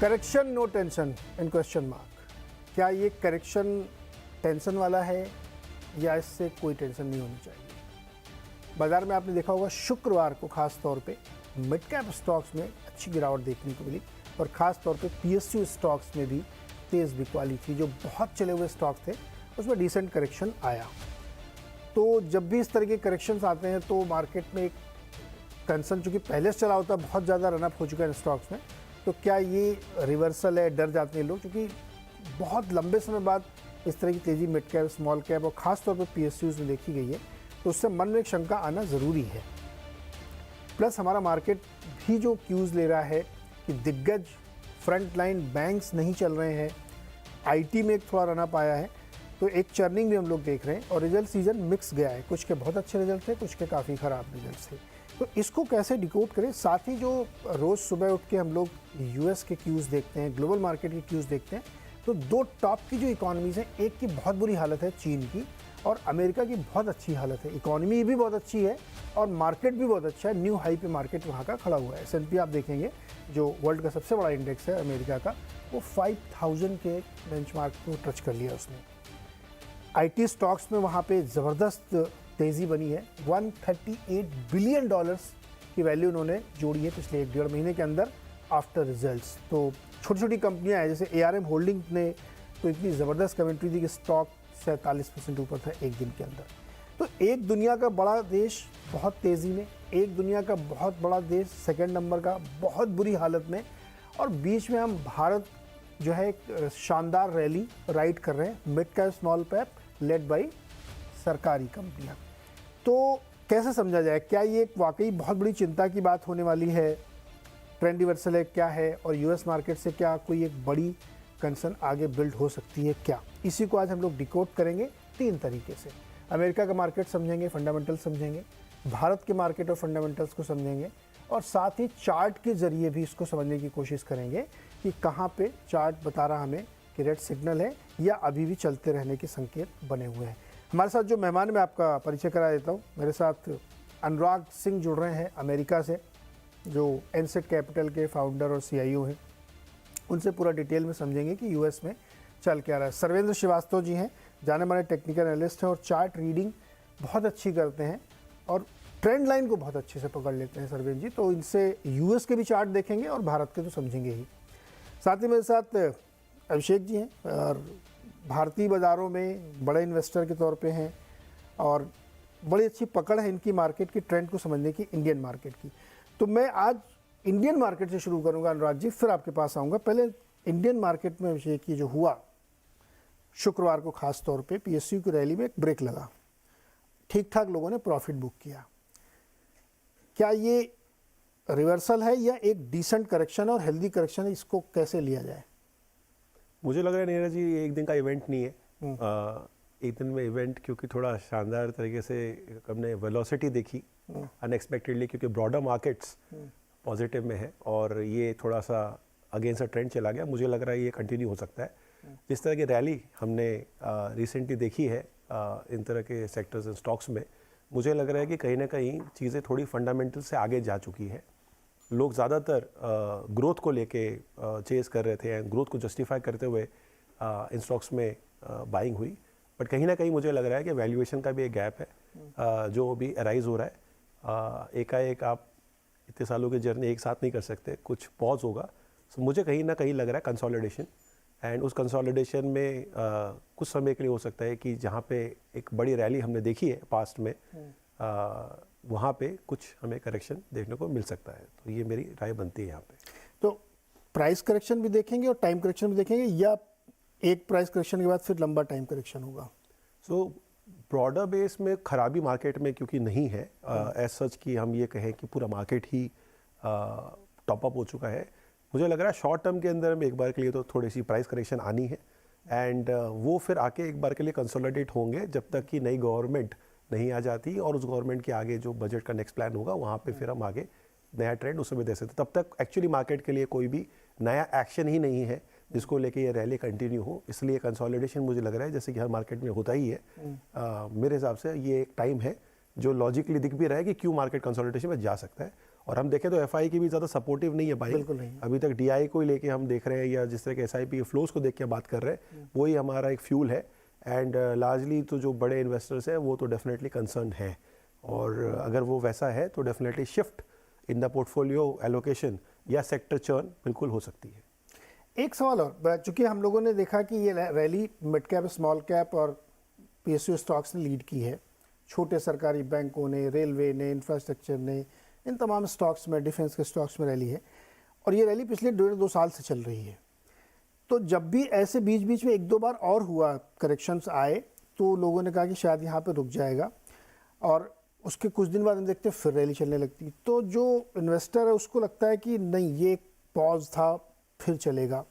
Correction no tension in question mark. क्या ये correction tension वाला है या इससे कोई टेंशन नहीं होनी चाहिए? बाजार में आपने देखा होगा शुक्रवार को खास तौर पे मिड कैप स्टॉक्स में अच्छी गिरावट देखने को मिली और ख़ास तौर पे पीएसयू स्टॉक्स में भी तेज़ बिकवाली थी। जो बहुत चले हुए स्टॉक्स थे उसमें डिसेंट करेक्शन आया। तो जब भी इस तरह के करेक्शंस आते हैं तो मार्केट में एक कंसर्न चूँकि पहले से चला होता है, बहुत ज़्यादा रनअप हो चुका है स्टॉक्स में, तो क्या ये रिवर्सल है? डर जाते हैं लोग क्योंकि बहुत लंबे समय बाद इस तरह की तेज़ी मिड कैप, स्मॉल कैप और ख़ास तौर पर पीएसयूज़ में देखी गई है, तो उससे मन में एक शंका आना ज़रूरी है। प्लस हमारा मार्केट भी जो क्यूज़ ले रहा है कि दिग्गज फ्रंट लाइन बैंक्स नहीं चल रहे हैं, आईटी में एक थोड़ा रनअप आया है, तो एक चर्निंग भी हम लोग देख रहे हैं और रिजल्ट सीजन मिक्स गया है। कुछ के बहुत अच्छे रिजल्ट थे, कुछ के काफ़ी ख़राब रिजल्ट थे। तो इसको कैसे डिकोड करें? साथ ही जो रोज़ सुबह उठ के हम लोग यूएस के क्यूज़ देखते हैं, ग्लोबल मार्केट के क्यूज़ देखते हैं, तो दो टॉप की जो इकॉनमीज़ हैं, एक की बहुत बुरी हालत है चीन की और अमेरिका की बहुत अच्छी हालत है। इकॉनमी भी बहुत अच्छी है और मार्केट भी बहुत अच्छा है। न्यू हाई पे मार्केट वहाँ का खड़ा हुआ है। S&P आप देखेंगे जो वर्ल्ड का सबसे बड़ा इंडेक्स है अमेरिका का, वो 5000 के बेंचमार्क को टच कर लिया उसने। आईटी स्टॉक्स में वहाँ पे ज़बरदस्त तेज़ी बनी है। $138 बिलियन की वैल्यू उन्होंने जोड़ी है पिछले 1.5 महीने के अंदर आफ्टर रिजल्ट्स। तो छोटी छोटी कंपनियां हैं, जैसे ARM होल्डिंग ने तो इतनी ज़बरदस्त कमेंट्री दी कि स्टॉक 47% ऊपर था एक दिन के अंदर। तो एक दुनिया का बड़ा देश बहुत तेज़ी में, एक दुनिया का बहुत बड़ा देश सेकंड नंबर का बहुत बुरी हालत में, और बीच में हम भारत जो है एक शानदार रैली राइड कर रहे हैं, mid cap small cap led by सरकारी कंपनियां। तो कैसे समझा जाए? क्या ये वाकई बहुत बड़ी चिंता की बात होने वाली है? ट्रेंड रिवर्सल है क्या है? और यूएस मार्केट से क्या कोई एक बड़ी कंसर्न आगे बिल्ड हो सकती है क्या? इसी को आज हम लोग डिकोड करेंगे 3 तरीके से। अमेरिका का मार्केट समझेंगे, फंडामेंटल समझेंगे, भारत के मार्केट और फंडामेंटल्स को समझेंगे, और साथ ही चार्ट के ज़रिए भी इसको समझने की कोशिश करेंगे कि कहाँ पे चार्ट बता रहा हमें कि रेड सिग्नल है या अभी भी चलते रहने के संकेत बने हुए हैं। हमारे साथ जो मेहमान, मैं आपका परिचय करा देता हूँ। मेरे साथ अनुराग सिंह जुड़ रहे हैं अमेरिका से, जो एनसेट कैपिटल के फाउंडर और CIO हैं। उनसे पूरा डिटेल में समझेंगे कि यूएस में चल क्या रहा है। सर्वेंद्र श्रीवास्तव जी हैं, जाने माने टेक्निकल एनालिस्ट हैं और चार्ट रीडिंग बहुत अच्छी करते हैं और ट्रेंड लाइन को बहुत अच्छे से पकड़ लेते हैं सर्वेंद्र जी। तो इनसे यूएस के भी चार्ट देखेंगे और भारत के तो समझेंगे ही। साथ ही मेरे साथ अभिषेक जी हैं और भारतीय बाज़ारों में बड़े इन्वेस्टर के तौर पे हैं और बड़ी अच्छी पकड़ है इनकी मार्केट की ट्रेंड को समझने की, इंडियन मार्केट की। तो मैं आज इंडियन मार्केट से शुरू करूंगा अनुराग जी, फिर आपके पास आऊँगा। पहले इंडियन मार्केट में अभिषेक की जो हुआ शुक्रवार को, खास तौर पे PSU की रैली में एक ब्रेक लगा, ठीक ठाक लोगों ने प्रॉफिट बुक किया। क्या ये रिवर्सल है या एक डिसेंट करेक्शन और हेल्दी करेक्शन है? इसको कैसे लिया जाए? मुझे लग रहा है नीरज जी एक दिन का इवेंट नहीं है। एक दिन में इवेंट, क्योंकि थोड़ा शानदार तरीके से हमने वेलोसिटी देखी अनएक्सपेक्टेडली, क्योंकि ब्रॉडर मार्केट्स पॉजिटिव में है और ये थोड़ा सा अगेंस्ट अ ट्रेंड चला गया। मुझे लग रहा है ये कंटिन्यू हो सकता है। जिस तरह की रैली हमने रिसेंटली देखी है इन तरह के सेक्टर्स एंड स्टॉक्स में, मुझे लग रहा है कि कहीं ना कहीं चीज़ें थोड़ी फंडामेंटल से आगे जा चुकी है। लोग ज़्यादातर ग्रोथ को लेके चेस कर रहे थे एंड ग्रोथ को जस्टिफाई करते हुए इन स्टॉक्स में बाइंग हुई, बट कहीं ना कहीं मुझे लग रहा है कि वैल्यूएशन का भी एक गैप है जो अभी अराइज हो रहा है। एकाएक आप इतने सालों की जर्नी एक साथ नहीं कर सकते, कुछ पॉज होगा। सो मुझे कहीं ना कहीं लग रहा है कंसोलिडेशन, एंड उस कंसोलिडेशन में कुछ समय के लिए हो सकता है कि जहाँ पे एक बड़ी रैली हमने देखी है पास्ट में, वहाँ पे कुछ हमें करेक्शन देखने को मिल सकता है। तो ये मेरी राय बनती है यहाँ पे। तो प्राइस करेक्शन भी देखेंगे और टाइम करेक्शन भी देखेंगे, या एक प्राइस करेक्शन के बाद फिर लंबा टाइम करेक्शन होगा? सो ब्रॉडर बेस में खराबी मार्केट में क्योंकि नहीं है एज सच कि हम ये कहें कि पूरा मार्केट ही टॉप अप हो चुका है, मुझे लग रहा है शॉर्ट टर्म के अंदर में एक बार के लिए तो थोड़ी सी प्राइस करेक्शन आनी है, एंड वो फिर आके एक बार के लिए कंसोलिडेट होंगे जब तक कि नई गवर्नमेंट नहीं आ जाती और उस गवर्नमेंट के आगे जो बजट का नेक्स्ट प्लान होगा वहाँ पे फिर हम आगे नया ट्रेंड उसमें दे सकते। तब तक एक्चुअली मार्केट के लिए कोई भी नया एक्शन ही नहीं है जिसको लेके ये रैली कंटिन्यू हो, इसलिए कंसोलिडेशन मुझे लग रहा है जैसे कि हर मार्केट में होता ही है। मेरे हिसाब से ये एक टाइम है जो लॉजिकली दिख भी रहा है कि क्यों मार्केट कंसोलिडेशन में जा सकता है, और हम देखें तो एफआई की भी ज़्यादा सपोर्टिव नहीं है भाई, बिल्कुल नहीं है। अभी तक डीआई को ही लेके हम देख रहे हैं या जिस तरह के एसआईपी के फ्लोज को देख के बात कर रहे हैं, वही हमारा एक फ्यूल है। एंड लार्जली तो जो बड़े इन्वेस्टर्स हैं वो तो डेफिनेटली कंसर्न है, और अगर वो वैसा है तो definitely shift in the portfolio allocation या सेक्टर चर्न बिल्कुल हो सकती है। एक सवाल और, चूंकि हम लोगों ने देखा कि ये rally mid cap, small cap और पीएसयू स्टॉक्स ने लीड की है, छोटे सरकारी बैंकों ने, रेलवे ने, इंफ्रास्ट्रक्चर ने, इन तमाम स्टॉक्स में, डिफेंस के स्टॉक्स में रैली है, और ये रैली पिछले 1.5-2 साल से चल रही है। तो जब भी ऐसे बीच बीच में 1-2 बार और हुआ, करेक्शंस आए, तो लोगों ने कहा कि शायद यहाँ पे रुक जाएगा, और उसके कुछ दिन बाद हम देखते हैं फिर रैली चलने लगती। तो जो इन्वेस्टर है उसको लगता है कि नहीं, ये एक पॉज था, फिर चलेगा।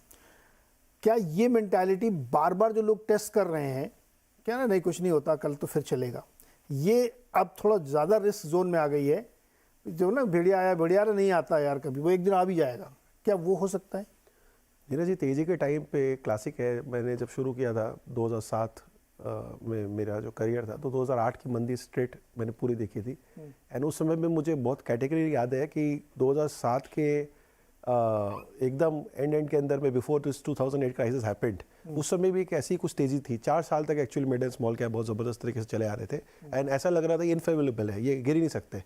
क्या ये मेंटालिटी बार बार जो लोग टेस्ट कर रहे हैं, क्या ना नहीं कुछ नहीं होता, कल तो फिर चलेगा, ये अब थोड़ा ज़्यादा रिस्क जोन में आ गई है? जो ना भेड़िया आया, भेड़िया नहीं आता यार कभी, वो एक दिन आ भी जाएगा, क्या वो हो सकता है? नीरज जी, तेज़ी के टाइम पे क्लासिक है, मैंने जब शुरू किया था 2007 में मेरा जो करियर था, तो 2008 की मंदी स्ट्रेट मैंने पूरी देखी थी। एंड उस समय में मुझे बहुत कैटेगरी याद है कि 2007 के एकदम एंड के अंदर में, बिफोर दिस 2008 क्राइसिस हैपेंड, उस समय भी एक ऐसी कुछ तेज़ी थी। 4 साल तक actually mid and small cap बहुत ज़बरदस्त तरीके से चले आ रहे थे, एंड ऐसा लग रहा था ये इनफेवरेबल है, ये गिर ही नहीं सकते।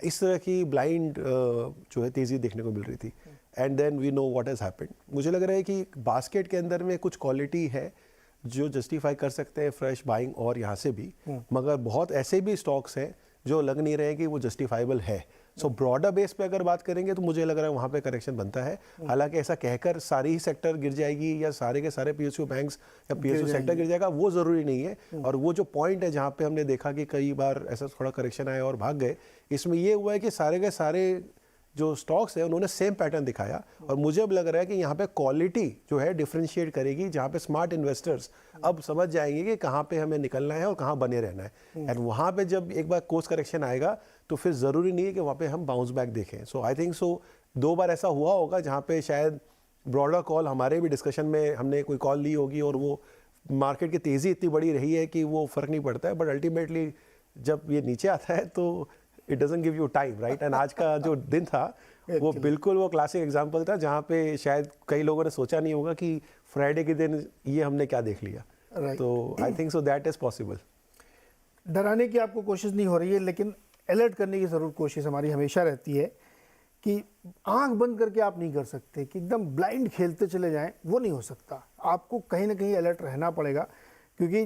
इस तरह की ब्लाइंड जो है तेज़ी देखने को मिल रही थी। And then we know what has happened. मुझे लग रहा है कि बास्केट के अंदर में कुछ क्वालिटी है जो जस्टिफाई कर सकते हैं फ्रेश बाइंग, और यहाँ से भी, मगर बहुत ऐसे भी स्टॉक्स हैं जो लग नहीं रहे कि वो जस्टिफाइबल है। सो ब्रॉडर बेस पे अगर बात करेंगे तो मुझे लग रहा है वहाँ पे करेक्शन बनता है। हालांकि ऐसा कहकर सारी ही सेक्टर गिर जाएगी या सारे के सारे पीएसयू बैंक्स या पीएसयू सेक्टर गिर जाएगा, वो ज़रूरी नहीं है। और वो जो पॉइंट है जहाँ पे हमने देखा कि कई बार ऐसा थोड़ा करेक्शन आया और भाग गए, इसमें ये हुआ है कि सारे के सारे जो स्टॉक्स है उन्होंने सेम पैटर्न दिखाया, और मुझे अब लग रहा है कि यहाँ पे क्वालिटी जो है डिफरेंशिएट करेगी, जहाँ पे स्मार्ट इन्वेस्टर्स अब समझ जाएंगे कि कहाँ पे हमें निकलना है और कहाँ बने रहना है। एंड वहाँ पे जब एक बार कोर्स करेक्शन आएगा तो फिर ज़रूरी नहीं है कि वहाँ पे हम बाउंस बैक देखें। सो आई थिंक सो 2 बार ऐसा हुआ होगा जहाँ पे शायद ब्रॉडर कॉल, हमारे भी डिस्कशन में हमने कोई कॉल ली होगी और वो मार्केट की तेज़ी इतनी बड़ी रही है कि वो फ़र्क नहीं पड़ता है, बट अल्टीमेटली जब ये नीचे आता है तो it doesn't give you time, right. And आज का जो दिन था वो बिल्कुल वो क्लासिक एग्जांपल था जहाँ पे शायद कई लोगों ने सोचा नहीं होगा कि फ्राइडे के दिन ये हमने क्या देख लिया। तो I think so that is possible. डराने की आपको कोशिश नहीं हो रही है, लेकिन अलर्ट करने की ज़रूर कोशिश हमारी हमेशा रहती है कि आंख बंद करके आप नहीं कर सकते कि एकदम ब्लाइंड खेलते चले जाएं, वो नहीं हो सकता। आपको कहीं ना कहीं अलर्ट रहना पड़ेगा, क्योंकि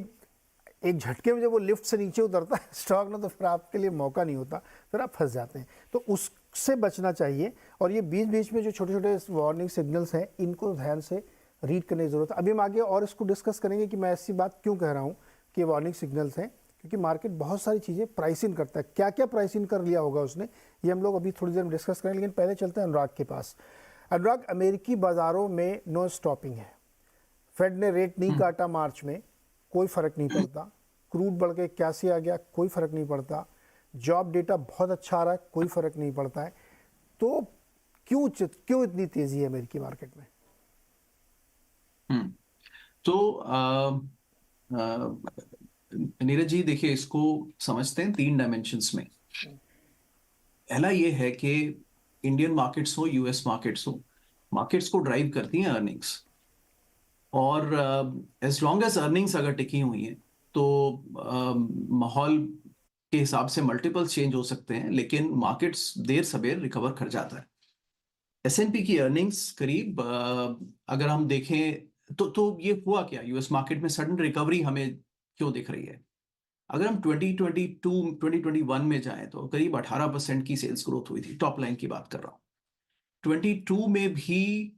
एक झटके में जब वो लिफ्ट से नीचे उतरता है स्टॉक ना, तो फिर आपके लिए मौका नहीं होता, फिर आप फंस जाते हैं। तो उससे बचना चाहिए, और ये बीच बीच में जो छोटे छोटे वार्निंग सिग्नल्स हैं, इनको ध्यान से रीड करने की ज़रूरत है। अभी हम आगे और इसको डिस्कस करेंगे कि मैं ऐसी बात क्यों कह रहा हूँ कि वार्निंग सिग्नल्स हैं, क्योंकि मार्केट बहुत सारी चीज़ें प्राइस इन करता है। क्या क्या प्राइस इन कर लिया होगा उसने, ये हम लोग अभी थोड़ी देर में डिस्कस करेंगे। लेकिन पहले चलते हैं अनुराग के पास। अनुराग, अमेरिकी बाज़ारों में नो स्टॉपिंग है। फेड ने रेट नहीं काटा मार्च में, कोई फ़र्क नहीं पड़ता। क्रूड बढ़ के 81 आ गया, कोई फ़र्क नहीं पड़ता। जॉब डेटा बहुत अच्छा आ रहा है, कोई फ़र्क नहीं पड़ता है। तो क्यों इतनी तेज़ी है अमेरिकी मार्केट में? तो नीरज जी, देखिए, इसको समझते हैं 3 डायमेंशंस में। पहला ये है कि इंडियन मार्केट्स हो, यूएस मार्केट्स हो, मार्केट्स को ड्राइव करती हैं अर्निंग्स, और एज लॉन्ग एज अर्निंग्स अगर टिकी हुई हैं तो माहौल के हिसाब से मल्टीपल्स चेंज हो सकते हैं, लेकिन मार्केट्स देर सवेर रिकवर कर जाता है। एस&पी की अर्निंग्स करीब अगर हम देखें तो ये हुआ क्या, यूएस मार्केट में सडन रिकवरी हमें क्यों दिख रही है? अगर हम 2021 में जाएं तो करीब 18% की सेल्स ग्रोथ हुई थी, टॉप लाइन की बात कर रहा हूं। 22 में भी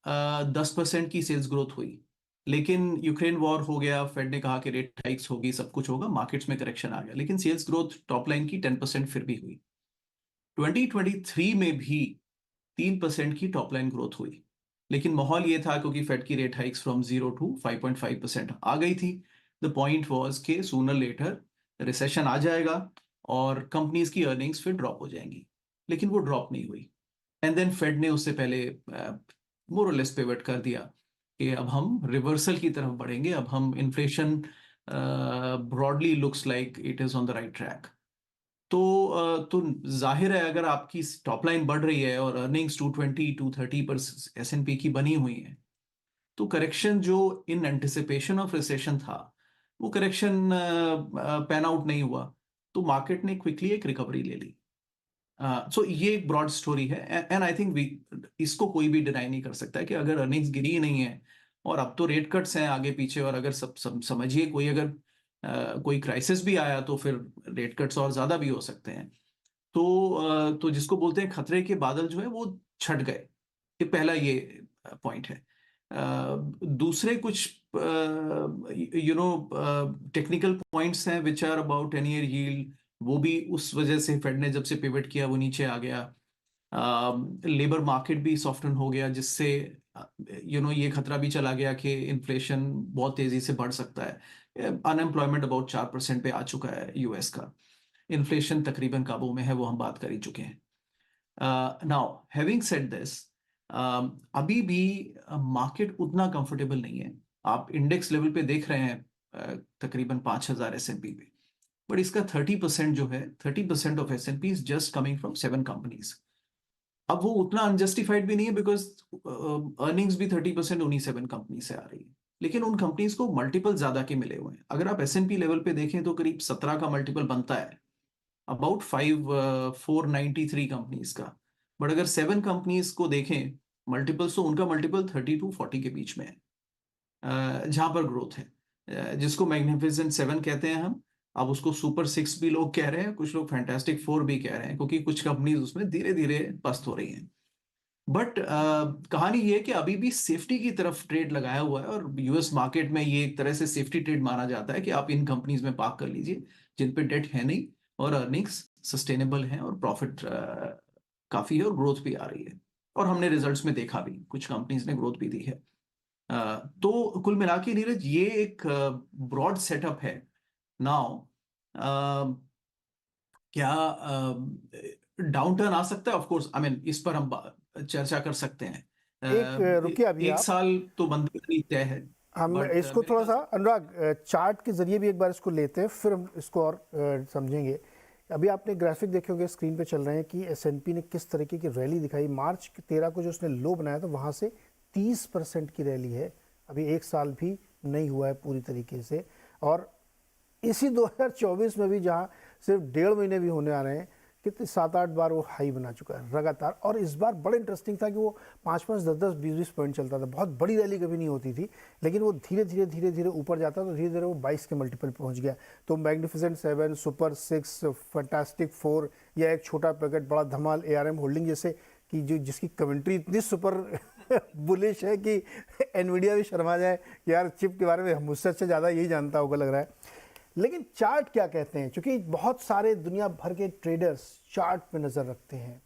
10% की सेल्स ग्रोथ हुई, लेकिन यूक्रेन वॉर हो गया, फेड ने कहा कि रेट हाइक्स होगी, सब कुछ होगा, मार्केट्स में करेक्शन आ गया, लेकिन सेल्स ग्रोथ टॉप लाइन की 10% फिर भी हुई। 2023 में भी 3% की टॉप लाइन ग्रोथ हुई, लेकिन माहौल ये था क्योंकि फेड की रेट हाइक्स फ्रॉम 0 to 5.5% आ गई थी। द पॉइंट वाज के सूनर लेटर रिसेशन आ जाएगा और कंपनीज की अर्निंग्स फिर ड्रॉप हो जाएंगी, लेकिन वो ड्रॉप नहीं हुई। एंड देन फेड ने उससे पहले मोर और लेस पिवट कर दिया कि अब हम रिवर्सल की तरफ बढ़ेंगे, अब हम inflation broadly looks like it is on the right track. तो जाहिर है अगर आपकी टॉप लाइन बढ़ रही है और अर्निंग्स 220 230 पर एसएनपी की बनी हुई है, तो करेक्शन जो इन एंटिसिपेशन ऑफ रिसेशन था, वो करेक्शन पैन आउट नहीं हुआ, तो मार्केट ने क्विकली एक रिकवरी ले ली। सो ये एक ब्रॉड स्टोरी है, एंड आई थिंक इसको कोई भी डिनाई नहीं कर सकता है कि अगर अर्निंग्स गिरी ही नहीं है और अब तो रेट कट्स हैं आगे पीछे, और अगर समझिए कोई अगर कोई क्राइसिस भी आया तो फिर रेट कट्स और ज्यादा भी हो सकते हैं। तो जिसको बोलते हैं खतरे के बादल जो है वो छट गए, ये पहला ये पॉइंट है। दूसरे कुछ टेक्निकल पॉइंट्स हैं which are about 10 year yield, वो भी उस वजह से फेड ने जब से पिवट किया वो नीचे आ गया। लेबर मार्केट भी सॉफ्टन हो गया, जिससे ये खतरा भी चला गया कि इन्फ्लेशन बहुत तेजी से बढ़ सकता है। अनएम्प्लॉयमेंट अबाउट 4% पे आ चुका है यूएस का, इन्फ्लेशन तकरीबन काबू में है, वो हम बात कर ही चुके हैं। नाउ हैविंग सेड दिस, अभी भी मार्केट उतना कंफर्टेबल नहीं है। आप इंडेक्स लेवल पे देख रहे हैं तकरीबन 5000 एसएनपी पे, बट इसका 30% जो है, 30% of S&P is just coming from 7 companies. अब वो उतना अनजस्टिफाइड भी नहीं है बिकॉज अर्निंग्स भी 30% उन्हीं 7 कंपनी से आ रही है, लेकिन उन कंपनीज को मल्टीपल ज्यादा के मिले हुए हैं। अगर आप एसएनपी लेवल पे देखें तो करीब 17 का मल्टीपल बनता है, अबाउट 493 कंपनीज का। बट अगर 7 कंपनीज को देखें मल्टीपल्स, तो उनका मल्टीपल 30 to 40 के बीच में है, जहां पर ग्रोथ है, जिसको मैग्निफिसेंट 7 कहते हैं हम। अब उसको सुपर 6 भी लोग कह रहे हैं, कुछ लोग फैंटास्टिक 4 भी कह रहे हैं, क्योंकि कुछ कंपनीज उसमें धीरे धीरे पस्त हो रही हैं। बट कहानी ये है कि अभी भी सेफ्टी की तरफ ट्रेड लगाया हुआ है, और यूएस मार्केट में ये एक तरह से सेफ्टी ट्रेड माना जाता है कि आप इन कंपनीज में पार्क कर लीजिए जिन पे डेट है नहीं, और अर्निंग्स सस्टेनेबल हैं, और प्रॉफिट काफी है, और ग्रोथ भी आ रही है। और हमने रिजल्ट्स में देखा भी, कुछ कंपनीज ने ग्रोथ भी दी है। तो कुल मिला के नीरज ये एक ब्रॉड सेटअप है। नाउ क्या डाउन टर्न आ सकता है? ऑफ कोर्स, आई मीन इस पर हम चर्चा कर सकते हैं। रुकिए अभी एक आप, साल तो बंद नहीं तय है, हम बट इसको थोड़ा सा अनुराग चार्ट के जरिए भी एक बार इसको लेते हैं, फिर हम इसको और समझेंगे। अभी आपने ग्राफिक देखे होंगे, स्क्रीन पे चल रहे हैं कि एसएनपी ने किस तरीके की रैली दिखाई। मार्च 13 को जो उसने लो बनाया था, वहाँ से 30% की रैली है। अभी एक साल भी नहीं हुआ है पूरी तरीके से, और इसी 2024 में भी जहाँ सिर्फ 1.5 महीने भी होने आ रहे हैं, कितने 7-8 बार वो हाई बना चुका है लगातार। और इस बार बड़ा इंटरेस्टिंग था कि वो 5-5, 10-10, 20-20 पॉइंट चलता था, बहुत बड़ी रैली कभी नहीं होती थी, लेकिन वो धीरे धीरे ऊपर जाता, तो धीरे धीरे वो 22 के मल्टीपल पहुंच गया। तो मैग्निफिसेंट 7, सुपर 6, फैंटास्टिक 4, या एक छोटा पैकेट बड़ा धमाल एआरएम होल्डिंग जैसे, कि जो जिसकी कमेंट्री इतनी सुपर बुलिश है कि एनवीडिया भी शर्मा जाए, यार चिप के बारे में मुझसे अच्छा ज़्यादा यही जानता होगा लग रहा है। लेकिन चार्ट क्या कहते हैं, क्योंकि बहुत सारे दुनिया भर के ट्रेडर्स चार्ट पे नज़र रखते हैं।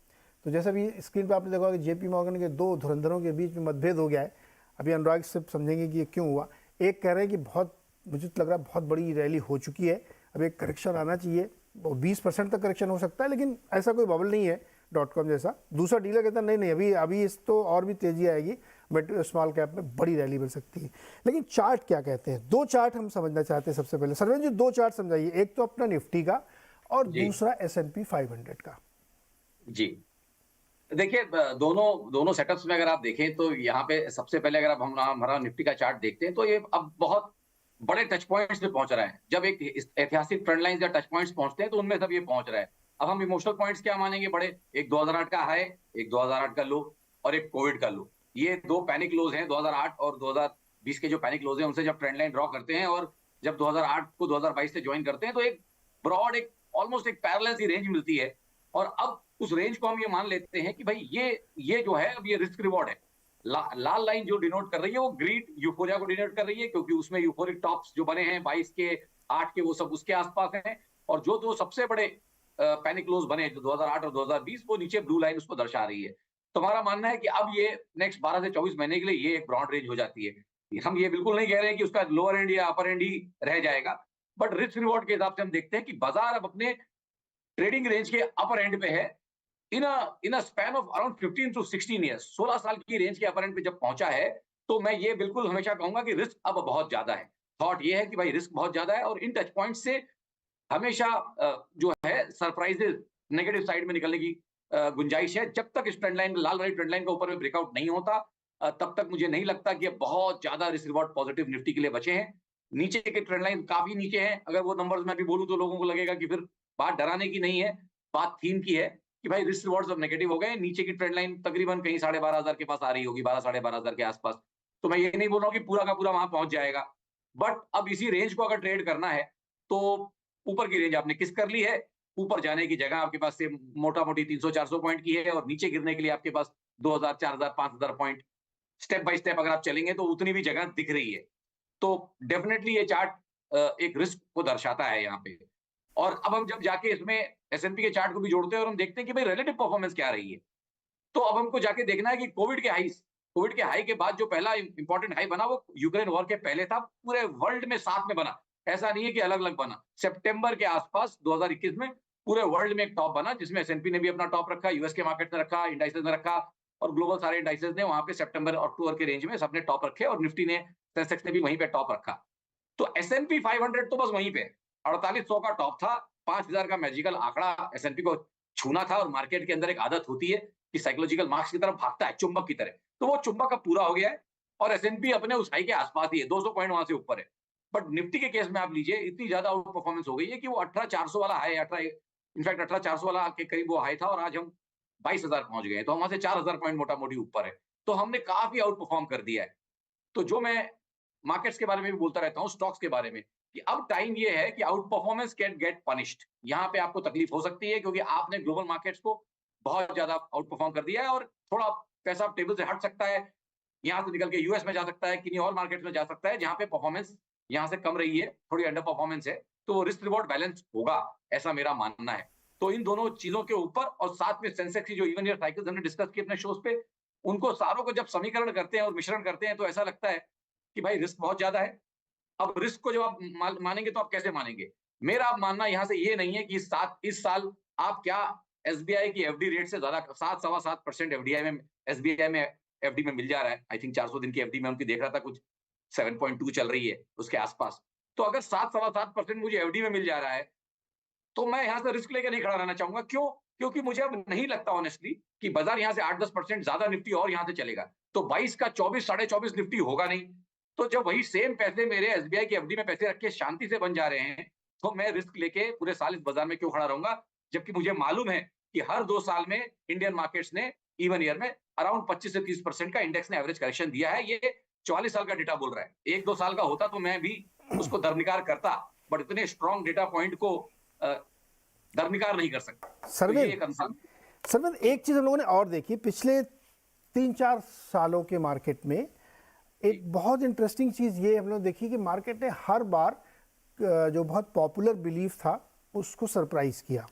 तो जैसा भी स्क्रीन पे आपने देखा कि जेपी मॉर्गन के 2 धुरंधरों के बीच में मतभेद हो गया है। अभी अनुराग से समझेंगे कि ये क्यों हुआ। एक कह रहे हैं कि बहुत, मुझे तो लग रहा है बहुत बड़ी रैली हो चुकी है, अब एक करेक्शन आना चाहिए, 20% तक करेक्शन हो सकता है, लेकिन ऐसा कोई बबल नहीं है .com जैसा। दूसरा डीलर कहता है नहीं अभी इस तो और भी तेज़ी आएगी, बट स्मॉल कैप में बड़ी रैली बन सकती है। लेकिन चार्ट क्या कहते हैं, 2 चार्ट हम समझना चाहते हैं सबसे पहले। सरवेन जी 2 चार्ट समझाइए, एक तो अपना निफ्टी का और दूसरा S&P 500 का। जी देखिए, दोनों सेटअप्स में अगर आप देखें तो यहाँ पे सबसे पहले अगर आप हमारा निफ्टी का चार्ट देखते हैं तो ये अब बहुत बड़े टच पॉइंट्स पे पहुंच रहा है। जब एक ऐतिहासिक ट्रेंड लाइन या टच पॉइंट्स पहुंचते हैं तो उनमें सब ये पहुंच रहा है। अब हम इमोशनल पॉइंट्स क्या मानेंगे बड़े, एक 2008 का हाई, एक 2008 का लो, और एक कोविड का लो। ये 2 पैनिक लोज हैं, 2008 और 2020 के जो पैनिक लोज हैं उनसे जब ट्रेंड लाइन ड्रॉ करते हैं, और जब 2008 को 2022 से ज्वाइन करते हैं तो एक ब्रॉड, एक ऑलमोस्ट एक पैरेलल सी रेंज मिलती है। और अब उस रेंज को हम ये मान लेते हैं कि भाई ये जो है अब ये रिस्क रिवॉर्ड है। लाल लाइन जो डिनोट कर रही है वो ग्रीड यूफोरिया को डिनोट कर रही है, क्योंकि उसमें यूफोरिक टॉप्स जो बने हैं 22 के 8 के वो सब उसके आसपास हैं। और जो 2 सबसे बड़े पैनिक लोज बने जो 2008 और 2020, वो नीचे ब्लू लाइन उसको दर्शा रही है। तो हमारा मानना है कि अब ये नेक्स्ट 12 से 24 महीने के लिए ये एक ब्रॉड रेंज हो जाती है। हम ये बिल्कुल नहीं कह रहे हैं कि उसका लोअर एंड या अपर एंड ही रह जाएगा, बट रिस्क रिवॉर्ड के हिसाब से हम देखते हैं कि बाजार अब अपने ट्रेडिंग रेंज के अपर एंड पे है, in a span of around 15 to 16 years. 16 साल की रेंज के अपर एंड पे जब पहुंचा है, तो मैं ये बिल्कुल हमेशा कहूंगा कि रिस्क अब बहुत ज्यादा है। थॉट ये है कि भाई रिस्क बहुत ज्यादा है, और इन टच पॉइंट से हमेशा जो है सरप्राइजेस नेगेटिव साइड में निकलने की गुंजाइश है। जब तक इस ट्रेंड लाइन लाल वाली ट्रेंड लाइन के ऊपर में ब्रेकआउट नहीं होता तब तक मुझे नहीं लगता कि ये बहुत ज्यादा रिस्क रिवॉर्ड पॉजिटिव निफ्टी के लिए बचे हैं। नीचे के ट्रेंड लाइन काफी नीचे हैं। अगर वो नंबर्स मैं भी बोलूं तो लोगों को लगेगा कि फिर बात डराने की नहीं है, बात थीम की है कि भाई रिस्क रिवॉर्ड्स अब नेगेटिव हो गए। नीचे की ट्रेंड लाइन तकरीबन कहीं 12,500 के पास आ रही होगी, 12,500 के आसपास। तो मैं ये नहीं बोल रहा हूँ कि पूरा का पूरा वहां पहुंच जाएगा, बट अब इसी रेंज को अगर ट्रेड करना है तो ऊपर की रेंज आपने किस कर ली है, ऊपर जाने की जगह आपके पास से मोटा मोटी 300-400 पॉइंट की है, और नीचे गिरने के लिए आपके पास 2,000, 4,000, 5,000 पॉइंट स्टेप बाय स्टेप अगर आप चलेंगे तो उतनी भी जगह दिख रही है। तो डेफिनेटली ये चार्ट एक रिस्क को दर्शाता है यहाँ पे। और अब हम जब जाके इसमें S&P के चार्ट को भी जोड़ते हैं और हम देखते हैं कि भाई रिलेटिव परफॉर्मेंस क्या रही है, तो अब हमको जाके देखना है कि कोविड के हाई के बाद जो पहला इंपॉर्टेंट हाई बना वो यूक्रेन वॉर के पहले था, पूरे वर्ल्ड में साथ में बना, ऐसा नहीं है कि अलग अलग बना। सितंबर के आसपास 2021 में पूरे वर्ल्ड में एक टॉप बना, जिसमें S&P ने भी अपना टॉप रखा, यूएस के मार्केट ने रखा, इंडाइसेस ने रखा, और ग्लोबल सारे इंडाइसेस ने वहां पे सितंबर अक्टूबर के रेंज में सबने टॉप रखे, और निफ्टी ने, सेंसेक्स ने भी वहीं पे टॉप रखा। तो S&P 500 तो बस वहीं पे 4800 का टॉप था, 5000 का मैजिकल आंकड़ा S&P को छूना था, और मार्केट के अंदर एक आदत होती है कि साइकोलॉजिकल मार्क्स की तरफ भागता है चुंबक की तरह, तो वो चुंबक अब पूरा हो गया है और S&P अपने उस हाई के आसपास ही है, 200 पॉइंट वहां से ऊपर है। बट निफ्टी के केस में आप लीजिए, इतनी ज्यादा आउट परफॉर्मेंस हो गई है कि वो 18,400 वाला हाई, इनफैक्ट 18,400 वाला के करीब वो हाई था, और आज हम 22,000 पहुंच गए, तो वहां से 4,000 पॉइंट मोटा मोटी ऊपर है। तो हमने काफी आउट परफॉर्म कर दिया है। तो जो मैं मार्केट्स के बारे में भी बोलता रहता हूँ, स्टॉक्स के बारे में, कि अब टाइम ये है कि out performance can get punished. यहाँ पे आपको तकलीफ हो सकती है क्योंकि आपने ग्लोबल मार्केट्स को बहुत ज्यादा आउट परफॉर्म कर दिया है, और थोड़ा पैसा टेबल से हट सकता है, यहाँ से निकल के यूएस में जा सकता है, किन्हीं और मार्केट में जा सकता है जहां पे परफॉर्मेंस यहाँ से कम रही है, थोड़ी अंडर परफॉर्मेंस है, तो वो रिस्क रिवॉर्ड बैलेंस होगा, ऐसा मेरा मानना है। तो इन दोनों चीजों के ऊपर, और साथ में सेंसेक्स की जो इवन ईयर साइकिल्स हमने डिस्कस किए अपने शोज पे, उनको सारों को जब समीकरण करते हैं और मिश्रण करते हैं तो ऐसा लगता है कि भाई रिस्क बहुत ज्यादा है। अब रिस्क को जब आप मानेंगे तो आप कैसे मानेंगे? मेरा मानना यहाँ से ये नहीं है कि इस साल आप क्या एसबीआई की एफडी रेट से ज्यादा 7-7.25% एसबीआई में एफडी में मिल जा रहा है। आई थिंक 400 दिन की एफडी में उनकी देख रहा था कुछ 7.2 चल रही है उसके आसपास। तो अगर 7-7.25% मुझे एफडी में मिल जा रहा है तो मैं यहाँ से रिस्क लेकर नहीं खड़ा रहना चाहूंगा। क्यों? क्योंकि मुझे अब नहीं लगता ऑनेस्टली कि बाजार यहाँ से 8-10% ज्यादा निफ्टी और यहाँ से चलेगा। तो 22 का 24-24.5 निफ्टी होगा नहीं। तो जब वही सेम पैसे मेरे एसबीआई की एफडी में पैसे रख के शांति से बन जा रहे हैं, तो मैं रिस्क लेके पूरे साल इस बाजार में क्यों खड़ा रहूंगा? जबकि मुझे मालूम है कि हर 2 साल में इंडियन मार्केट्स ने इवन ईयर में अराउंड 25 से 30% का इंडेक्स ने एवरेज करेक्शन दिया है। ये 44 साल का डेटा बोल रहा है। 1-2 साल का होता तो मैं भी उसको दरनिकार करता, बट इतने स्ट्रॉन्ग डेटा पॉइंट को दरनिकार नहीं कर सकता। सरविंद, एक चीज हम लोगों ने और देखी पिछले 3-4 सालों के मार्केट में, एक बहुत इंटरेस्टिंग चीज ये हम लोग देखी कि मार्केट ने हर बार जो बहुत पॉपुलर बिलीफ था उसको सरप्राइज किया,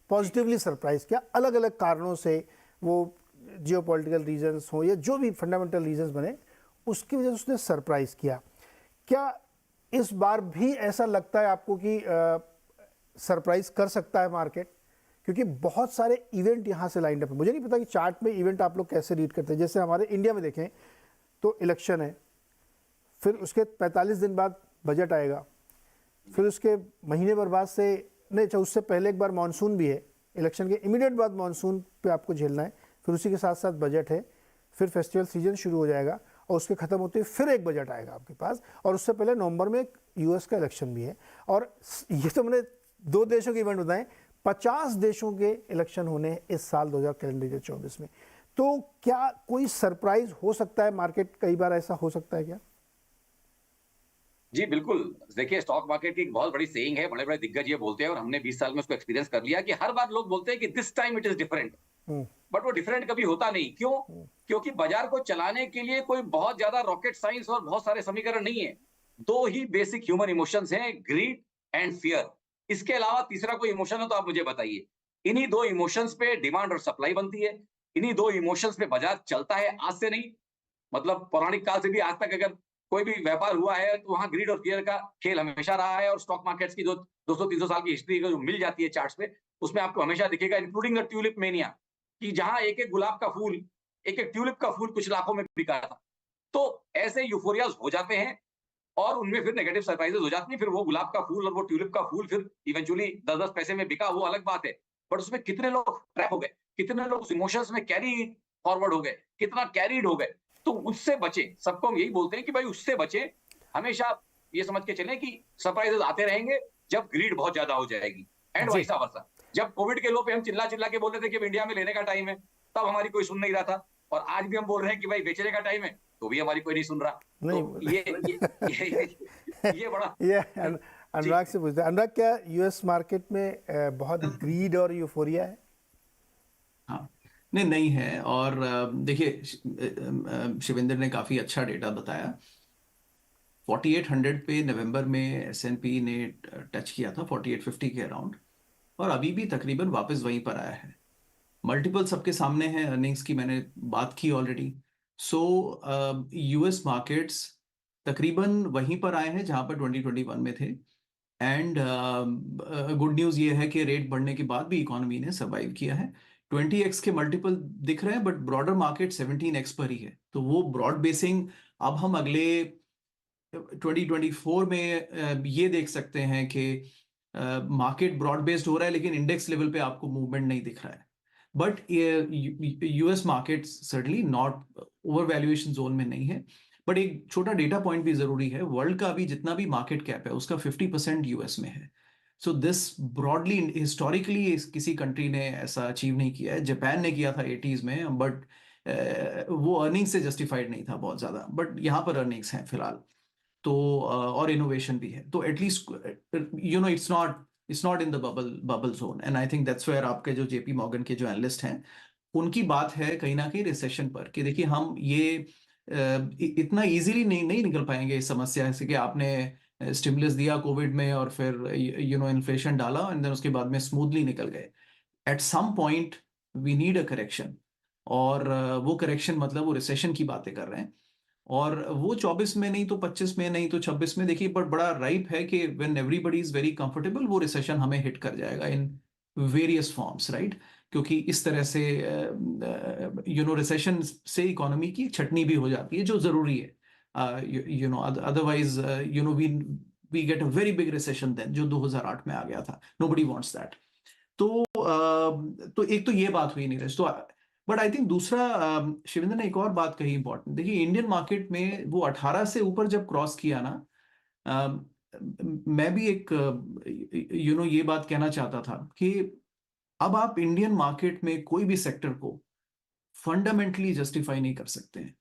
पॉजिटिवली सरप्राइज किया, अलग अलग कारणों से, वो जियोपॉलिटिकल रीजंस हो या जो भी फंडामेंटल रीजंस बने, उसकी वजह से उसने सरप्राइज किया। क्या इस बार भी ऐसा लगता है आपको कि सरप्राइज कर सकता है मार्केट? क्योंकि बहुत सारे इवेंट यहाँ से लाइंड अप है। मुझे नहीं पता कि चार्ट में इवेंट आप लोग कैसे रीड करते हैं। जैसे हमारे इंडिया में देखें तो इलेक्शन है, फिर उसके 45 दिन बाद बजट आएगा, फिर उसके महीने भर बाद से नहीं, अच्छा उससे पहले एक बार मानसून भी है, इलेक्शन के इमीडिएट बाद मानसून पे आपको झेलना है, फिर उसी के साथ साथ बजट है, फिर फेस्टिवल सीजन शुरू हो जाएगा, और उसके ख़त्म होते ही फिर एक बजट आएगा आपके पास, और उससे पहले नवंबर में एक यूएस का इलेक्शन भी है। और ये तो मैंने 2 देशों के इवेंट बताएं, 50 देशों के इलेक्शन होने हैं इस साल 2024 में। तो क्या कोई सरप्राइज हो सकता है मार्केट? कई बार ऐसा हो सकता है क्या? जी बिल्कुल। देखिए, स्टॉक मार्केट की एक बहुत बड़ी सेइंग है, बड़े बड़े दिग्गज ये बोलते हैं, और हमने 20 साल में उसको एक्सपीरियंस कर लिया कि हर बार लोग बोलते हैं कि this time it is different, but वो डिफरेंट कभी होता नहीं। क्यों? क्योंकि बाजार को चलाने के लिए कोई बहुत ज्यादा रॉकेट साइंस और बहुत सारे समीकरण नहीं है। 2 ही बेसिक ह्यूमन इमोशंस हैं, ग्रीड एंड फियर। इसके अलावा तीसरा कोई इमोशन है तो आप मुझे बताइए। इन्हीं 2 इमोशंस पे डिमांड और सप्लाई बनती है, इन्हीं 2 इमोशंस पे बाजार चलता है, आज से नहीं, मतलब पौराणिक काल से भी आज तक अगर कोई भी व्यापार हुआ है तो वहां ग्रीड और फियर का खेल हमेशा रहा है। और स्टॉक मार्केट्स की जो 200-300 साल की हिस्ट्री जो मिल जाती है चार्ट्स पे, उसमें आपको हमेशा दिखेगा, इंक्लूडिंग द ट्यूलिप मेनिया, कि जहां एक-एक गुलाब का फूल, एक-एक ट्यूलिप का फूल कुछ लाखों में बिका था। तो ऐसे यूफोरियाज हो जाते हैं, और उनमें फिर नेगेटिव सरप्राइजेस हो जाती हैं। फिर वो गुलाब का फूल और वो ट्यूलिप का फूल फिर इवेंचुअली 10-10 पैसे में बिका, वो अलग बात है। बट उसमें कितने लोग ट्रैप हो गए, कितने लोग उस इमोशंस में कैरी फॉरवर्ड हो गए, कितना कैरीड हो गए। तो उससे बचे, सबको हम यही बोलते हैं कि भाई उससे बचे। हमेशा ये समझ के चलें कि सरप्राइजेस आते रहेंगे जब ग्रीड बहुत ज्यादा हो जाएगी, एंड जी। वैसा वर्सा। जब कोविड के लो पे हम चिल्ला चिल्ला के बोल रहे थे कि इंडिया में लेने का टाइम है, तब हमारी कोई सुन नहीं रहा था। और आज भी हम बोल रहे हैं कि भाई बेचने का टाइम है, तो भी हमारी कोई नहीं सुन रहा। नहीं तो ये बड़ा ये जी। अनुराग से पूछते हैं, अनुराग क्या यूएस मार्केट में बहुत ग्रीड और यूफोरिया है? हाँ, नहीं है। और देखिए, शिवेंद्र ने काफी अच्छा डेटा बताया। 4800 पे नवंबर में एसएनपी ने टच किया था, 4850 के अराउंड, और अभी भी तकरीबन वापस वहीं पर आया है। मल्टीपल सबके सामने है, अर्निंग्स की मैंने बात की ऑलरेडी। सो यूएस मार्केट्स तकरीबन वहीं पर आए हैं जहां पर 2021 में थे। एंड गुड न्यूज़ ये है कि रेट बढ़ने के बाद भी इकोनॉमी ने सर्वाइव किया है। 20x के मल्टीपल दिख रहे हैं, बट ब्रॉडर मार्केट 17x पर ही है। तो वो ब्रॉड बेसिंग अब हम अगले 2024 में ये देख सकते हैं कि मार्केट ब्रॉड बेस्ड हो रहा है, लेकिन इंडेक्स लेवल पे आपको मूवमेंट नहीं दिख रहा है। But US market certainly not over valuation zone में नहीं है। बट एक छोटा डेटा पॉइंट भी जरूरी है, वर्ल्ड का अभी जितना भी मार्केट कैप है उसका 50% यूएस में है। सो दिस ब्रॉडली हिस्टोरिकली किसी कंट्री ने ऐसा अचीव नहीं किया है। जापान ने किया था 80s में, बट वो अर्निंग्स से जस्टिफाइड नहीं था बहुत ज्यादा। बट यहाँ पर अर्निंग्स हैं फिलहाल। तो और इनोवेशन भी है। तो at least it's not in the bubble zone. And I think that's where आपके जो जेपी मॉर्गन के जो एनालिस्ट हैं उनकी बात है कहीं ना कहीं रिसेशन पर, कि देखिए हम ये इतना इजीली नहीं निकल पाएंगे इस समस्या से कि आपने स्टिमुलस दिया कोविड में और फिर इन्फ्लेशन डाला एंड देन उसके बाद में स्मूथली निकल गए। At some point we need a correction. और वो करेक्शन मतलब वो रिसेशन की बातें कर रहे हैं। और वो 24 में नहीं तो 25 में नहीं तो 26 में, देखिए पर बड़ा राइप है कि when everybody is very comfortable वो रिसेशन हमें हिट कर जाएगा इन वेरियस फॉर्म्स, राइट। क्योंकि इस तरह से रिसेशन से इकोनॉमी की छटनी भी हो जाती है, जो जरूरी है। Otherwise we get a very big recession then, जो 2008 में आ गया था। Nobody wants that. तो एक तो ये बात हुई नीरज। तो बट आई थिंक दूसरा, शिवेंद्र ने एक और बात कही इंपॉर्टेंट। देखिए इंडियन मार्केट में वो 18 से ऊपर जब क्रॉस किया ना, मैं भी एक ये बात कहना चाहता था कि अब आप इंडियन मार्केट में कोई भी सेक्टर को फंडामेंटली जस्टिफाई नहीं कर सकते हैं।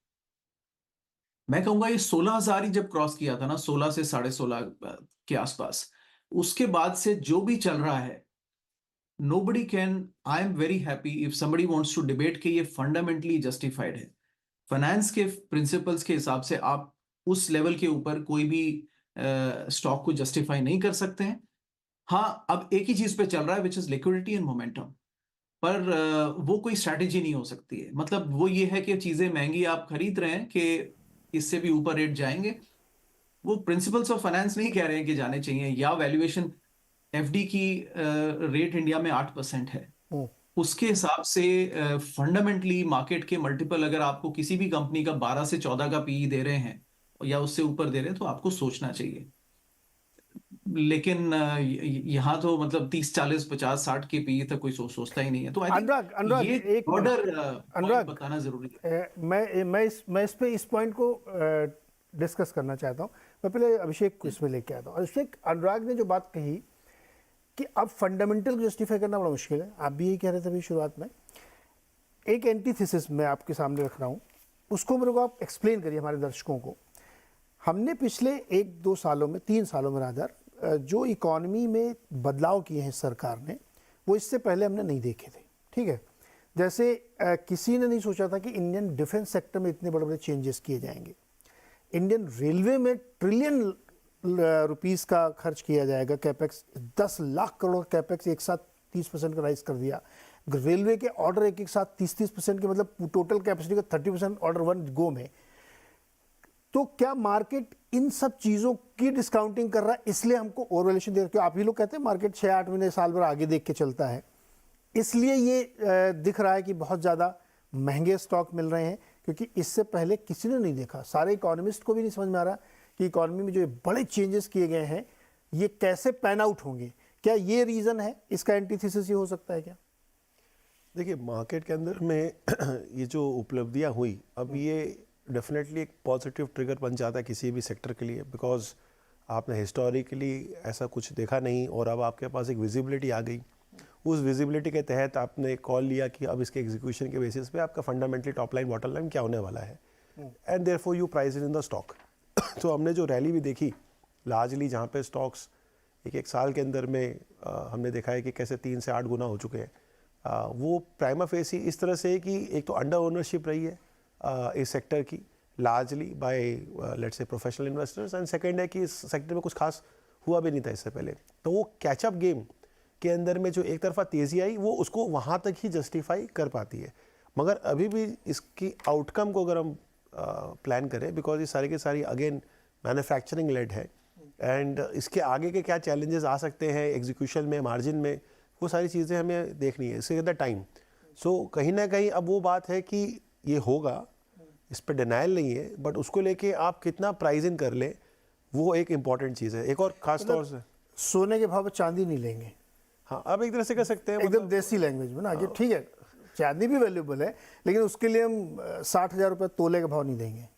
मैं कहूंगा ये 16,000 ही जब क्रॉस किया था ना, 16 से 16.5 के आसपास, उसके बाद से जो भी चल रहा है, nobody can, I am very happy if somebody wants to debate कि ये fundamentally justified है। फाइनेंस के प्रिंसिपल्स के हिसाब से आप उस लेवल के ऊपर कोई भी स्टॉक को जस्टिफाई नहीं कर सकते हैं। हाँ, अब एक ही चीज पे चल रहा है which is liquidity and momentum. पर वो कोई स्ट्रैटेजी नहीं हो सकती है। मतलब वो ये है कि चीजें महंगी आप खरीद रहे हैं कि इससे भी ऊपर रेट जाएंगे। वो प्रिंसिपल्स ऑफ फाइनेंस नहीं कह रहे हैं कि जाने चाहिए। या वैल्यूएशन एफडी की रेट इंडिया में 8% है, उसके हिसाब से फंडामेंटली मार्केट के मल्टीपल अगर आपको किसी भी कंपनी का 12 से 14 का पीई दे रहे हैं या उससे ऊपर दे रहे हैं तो आपको सोचना चाहिए। लेकिन यहाँ तो मतलब 30, 40, 50, 60 के पीई तक कोई सोचता ही नहीं है। तो अनुराग ये एक ऑर्डर अनुराग बताना जरूरी है। मैं इस पॉइंट को डिस्कस करना चाहता हूँ। मैं पहले अभिषेक को इसमें लेके आता हूँ। अभिषेक, अनुराग ने जो बात कही कि अब फंडामेंटल को जस्टिफाई करना बड़ा मुश्किल है, आप भी यही कह रहे थे अभी शुरुआत में। एक एंटीथेसिस मैं आपके सामने रख रहा हूँ, उसको मेरे को आप एक्सप्लेन करिए हमारे दर्शकों को। हमने पिछले 1-2 सालों में, 3 सालों में रादर, जो इकॉनमी में बदलाव किए हैं सरकार ने, वो इससे पहले हमने नहीं देखे थे। ठीक है, जैसे किसी ने नहीं सोचा था कि इंडियन डिफेंस सेक्टर में इतने बड़े बड़े चेंजेस किए जाएंगे। इंडियन रेलवे में ट्रिलियन रुपीस का खर्च किया जाएगा, कैपेक्स 10 लाख करोड़ कैपेक्स एक साथ 30% का राइज कर दिया। रेलवे के ऑर्डर एक साथ 30% के, मतलब टोटल कैपेसिटी का 30% ऑर्डर वन गो में। तो क्या मार्केट इन सब चीज़ों की डिस्काउंटिंग कर रहा है, इसलिए हमको ओवरवैल्यूएशन दे रहा है? आप ही लोग कहते हैं मार्केट 6-8 महीने साल भर आगे देख के चलता है, इसलिए ये दिख रहा है कि बहुत ज़्यादा महंगे स्टॉक मिल रहे हैं, क्योंकि इससे पहले किसी ने नहीं देखा। सारे इकोनॉमिस्ट को भी नहीं समझ में आ रहा कि इकोनॉमी में जो बड़े चेंजेस किए गए हैं ये कैसे पैन आउट होंगे? क्या ये रीज़न है, इसका एंटीथेसिस ये हो सकता है क्या? देखिए, मार्केट के अंदर में ये जो उपलब्धियां हुई, अब ये डेफिनेटली एक पॉजिटिव ट्रिगर बन जाता है किसी भी सेक्टर के लिए, बिकॉज आपने हिस्टोरिकली ऐसा कुछ देखा नहीं और अब आपके पास एक विजिबिलिटी आ गई। उस विजिबिलिटी के तहत आपने कॉल लिया कि अब इसके एग्जीक्यूशन के बेसिस पे आपका fundamentally top line bottom line क्या होने वाला है, and therefore you price in the stock. तो हमने जो रैली भी देखी लार्जली, जहाँ पे स्टॉक्स एक साल के अंदर में हमने देखा है कि कैसे 3 से 8 गुना हो चुके हैं, वो प्राइमा फेसी इस तरह से कि एक तो अंडर ओनरशिप रही है इस सेक्टर की largely by let's say professional investors, and second है कि इस सेक्टर में कुछ खास हुआ भी नहीं था इससे पहले। तो वो कैचअप गेम के अंदर में जो एक तरफा तेज़ी आई वो उसको वहाँ तक ही जस्टिफाई कर पाती है, मगर अभी भी इसकी आउटकम को अगर हम प्लान करें, बिकॉज ये सारी की सारी अगेन मैन्युफैक्चरिंग लेड है, एंड इसके आगे के क्या चैलेंजेस आ सकते हैं एग्जीक्यूशन में, मार्जिन में, वो सारी चीज़ें हमें देखनी है। इसके अंदर टाइम, सो कहीं ना कहीं अब वो बात है कि ये होगा, इस पर डिनाइल नहीं है, बट उसको लेके आप कितना प्राइसिंग कर ले वो एक इम्पॉर्टेंट चीज़ है। एक और खास तौर से सोने के भाव में चांदी नहीं लेंगे, हाँ, आप एक तरह से कर सकते हैं, एकदम देसी लैंग्वेज में ना, कि ठीक है चांदी भी वैल्यूबल है लेकिन उसके लिए हम 60,000 रुपये तोले का भाव नहीं देंगे।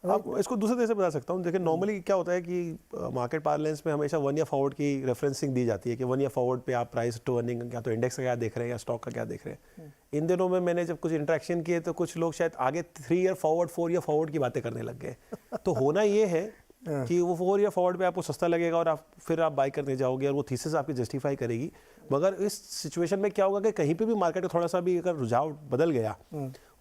आप इसको दूसरे तरह से बता सकता हूँ। देखिए, नॉर्मली क्या होता है कि मार्केट पार्लेंस में हमेशा 1 ईयर फॉरवर्ड की रेफरेंसिंग दी जाती है कि 1 ईयर फॉरवर्ड पे आप प्राइस टू अर्निंग क्या तो इंडेक्स का क्या देख रहे हैं या स्टॉक का क्या देख रहे हैं। इन दिनों में मैंने जब कुछ इंटरेक्शन किए तो कुछ लोग शायद आगे 3 ईयर फॉरवर्ड 4 ईयर फॉरवर्ड की बातें करने लग गए। तो होना ये है कि वो 4 ईयर फॉरवर्ड पे आपको सस्ता लगेगा और आप फिर आप बाई करने जाओगे और वो थीसिस आपकी जस्टिफाई करेगी। मगर इस सिचुएशन में क्या होगा कि कहीं पे भी मार्केट थोड़ा सा भी अगर रुझाव बदल गया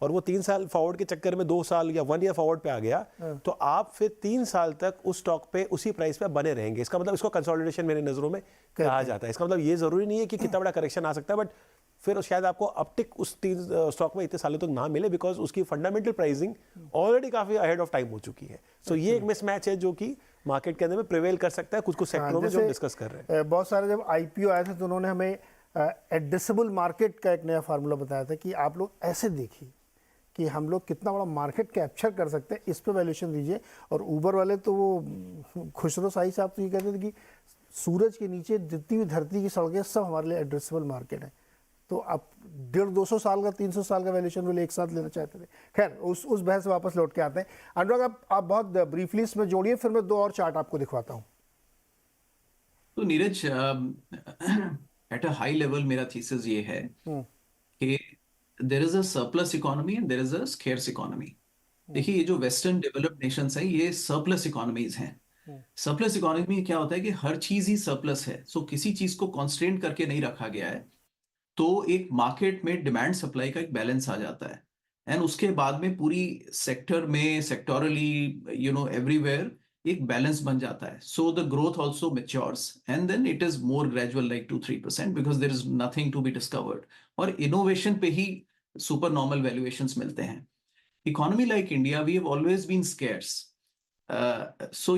और वो 3 साल फॉरवर्ड के चक्कर में 2 साल या 1 ईयर फॉरवर्ड पे आ गया, तो आप फिर 3 साल तक उस स्टॉक पे उसी प्राइस पे बने रहेंगे। इसका मतलब इसको कंसोलिडेशन मेरे नज़रों में कहा जाता है। इसका मतलब ये जरूरी नहीं है कि कितना बड़ा करेक्शन आ सकता है, बट फिर शायद आपको अपटिक उस 3 स्टॉक में इतने सालों तक ना मिले, बिकॉज उसकी फंडामेंटल प्राइसिंग ऑलरेडी काफी अहेड ऑफ टाइम हो चुकी है। सो ये एक मिसमैच है जो कि मार्केट के अंदर में प्रिवेल कर सकता है कुछ सेक्टरों में जो डिस्कस कर रहे हैं। बहुत सारे जब आईपीओ आए थे तो उन्होंने हमें एड्रेसेबल मार्केट का एक नया फार्मूला बताया था कि आप लोग ऐसे देखिए कि हम लोग कितना बड़ा मार्केट कैप्चर कर सकते हैं, इस पे वैल्यूएशन दीजिए। और ऊबर वाले तो वो खुसरो शाही साहब तो ये कहते थे कि सूरज के नीचे जितनी भी धरती की सड़कें सब हमारे लिए एड्रेसेबल मार्केट है। तो आप 150-200 साल का 300 साल का वैल्यूएशन वाले एक साथ लेना चाहते थे। खैर उस बहस से वापस लौट के आते हैं। अनुराग, आप बहुत ब्रीफली इसमें जोड़िए, फिर मैं 2 और चार्ट आपको दिखवाता हूँ। तो Neeraj, at a high level मेरा थीसिस ये है कि there is a surplus economy and there is a scarce economy. देखिए, ये जो वेस्टर्न डेवलप्ड नेशंस हैं ये सरप्लस इकोनॉमीज हैं। सरप्लस इकोनॉमी में क्या होता है कि हर चीज ही सरप्लस है, सो किसी चीज को कॉन्स्ट्रेंट करके नहीं रखा गया है, तो एक मार्केट में डिमांड सप्लाई का एक बैलेंस आ जाता है। एंड उसके बाद में पूरी सेक्टर में सेक्टोरली एवरीवेयर एक बैलेंस बन जाता है। So the growth also matures and then it is more gradual like 2-3% because there is nothing to be discovered. और इनोवेशन पे ही सुपर नॉर्मल वैल्यूएशंस मिलते हैं। Economy like India we have always been scarce, so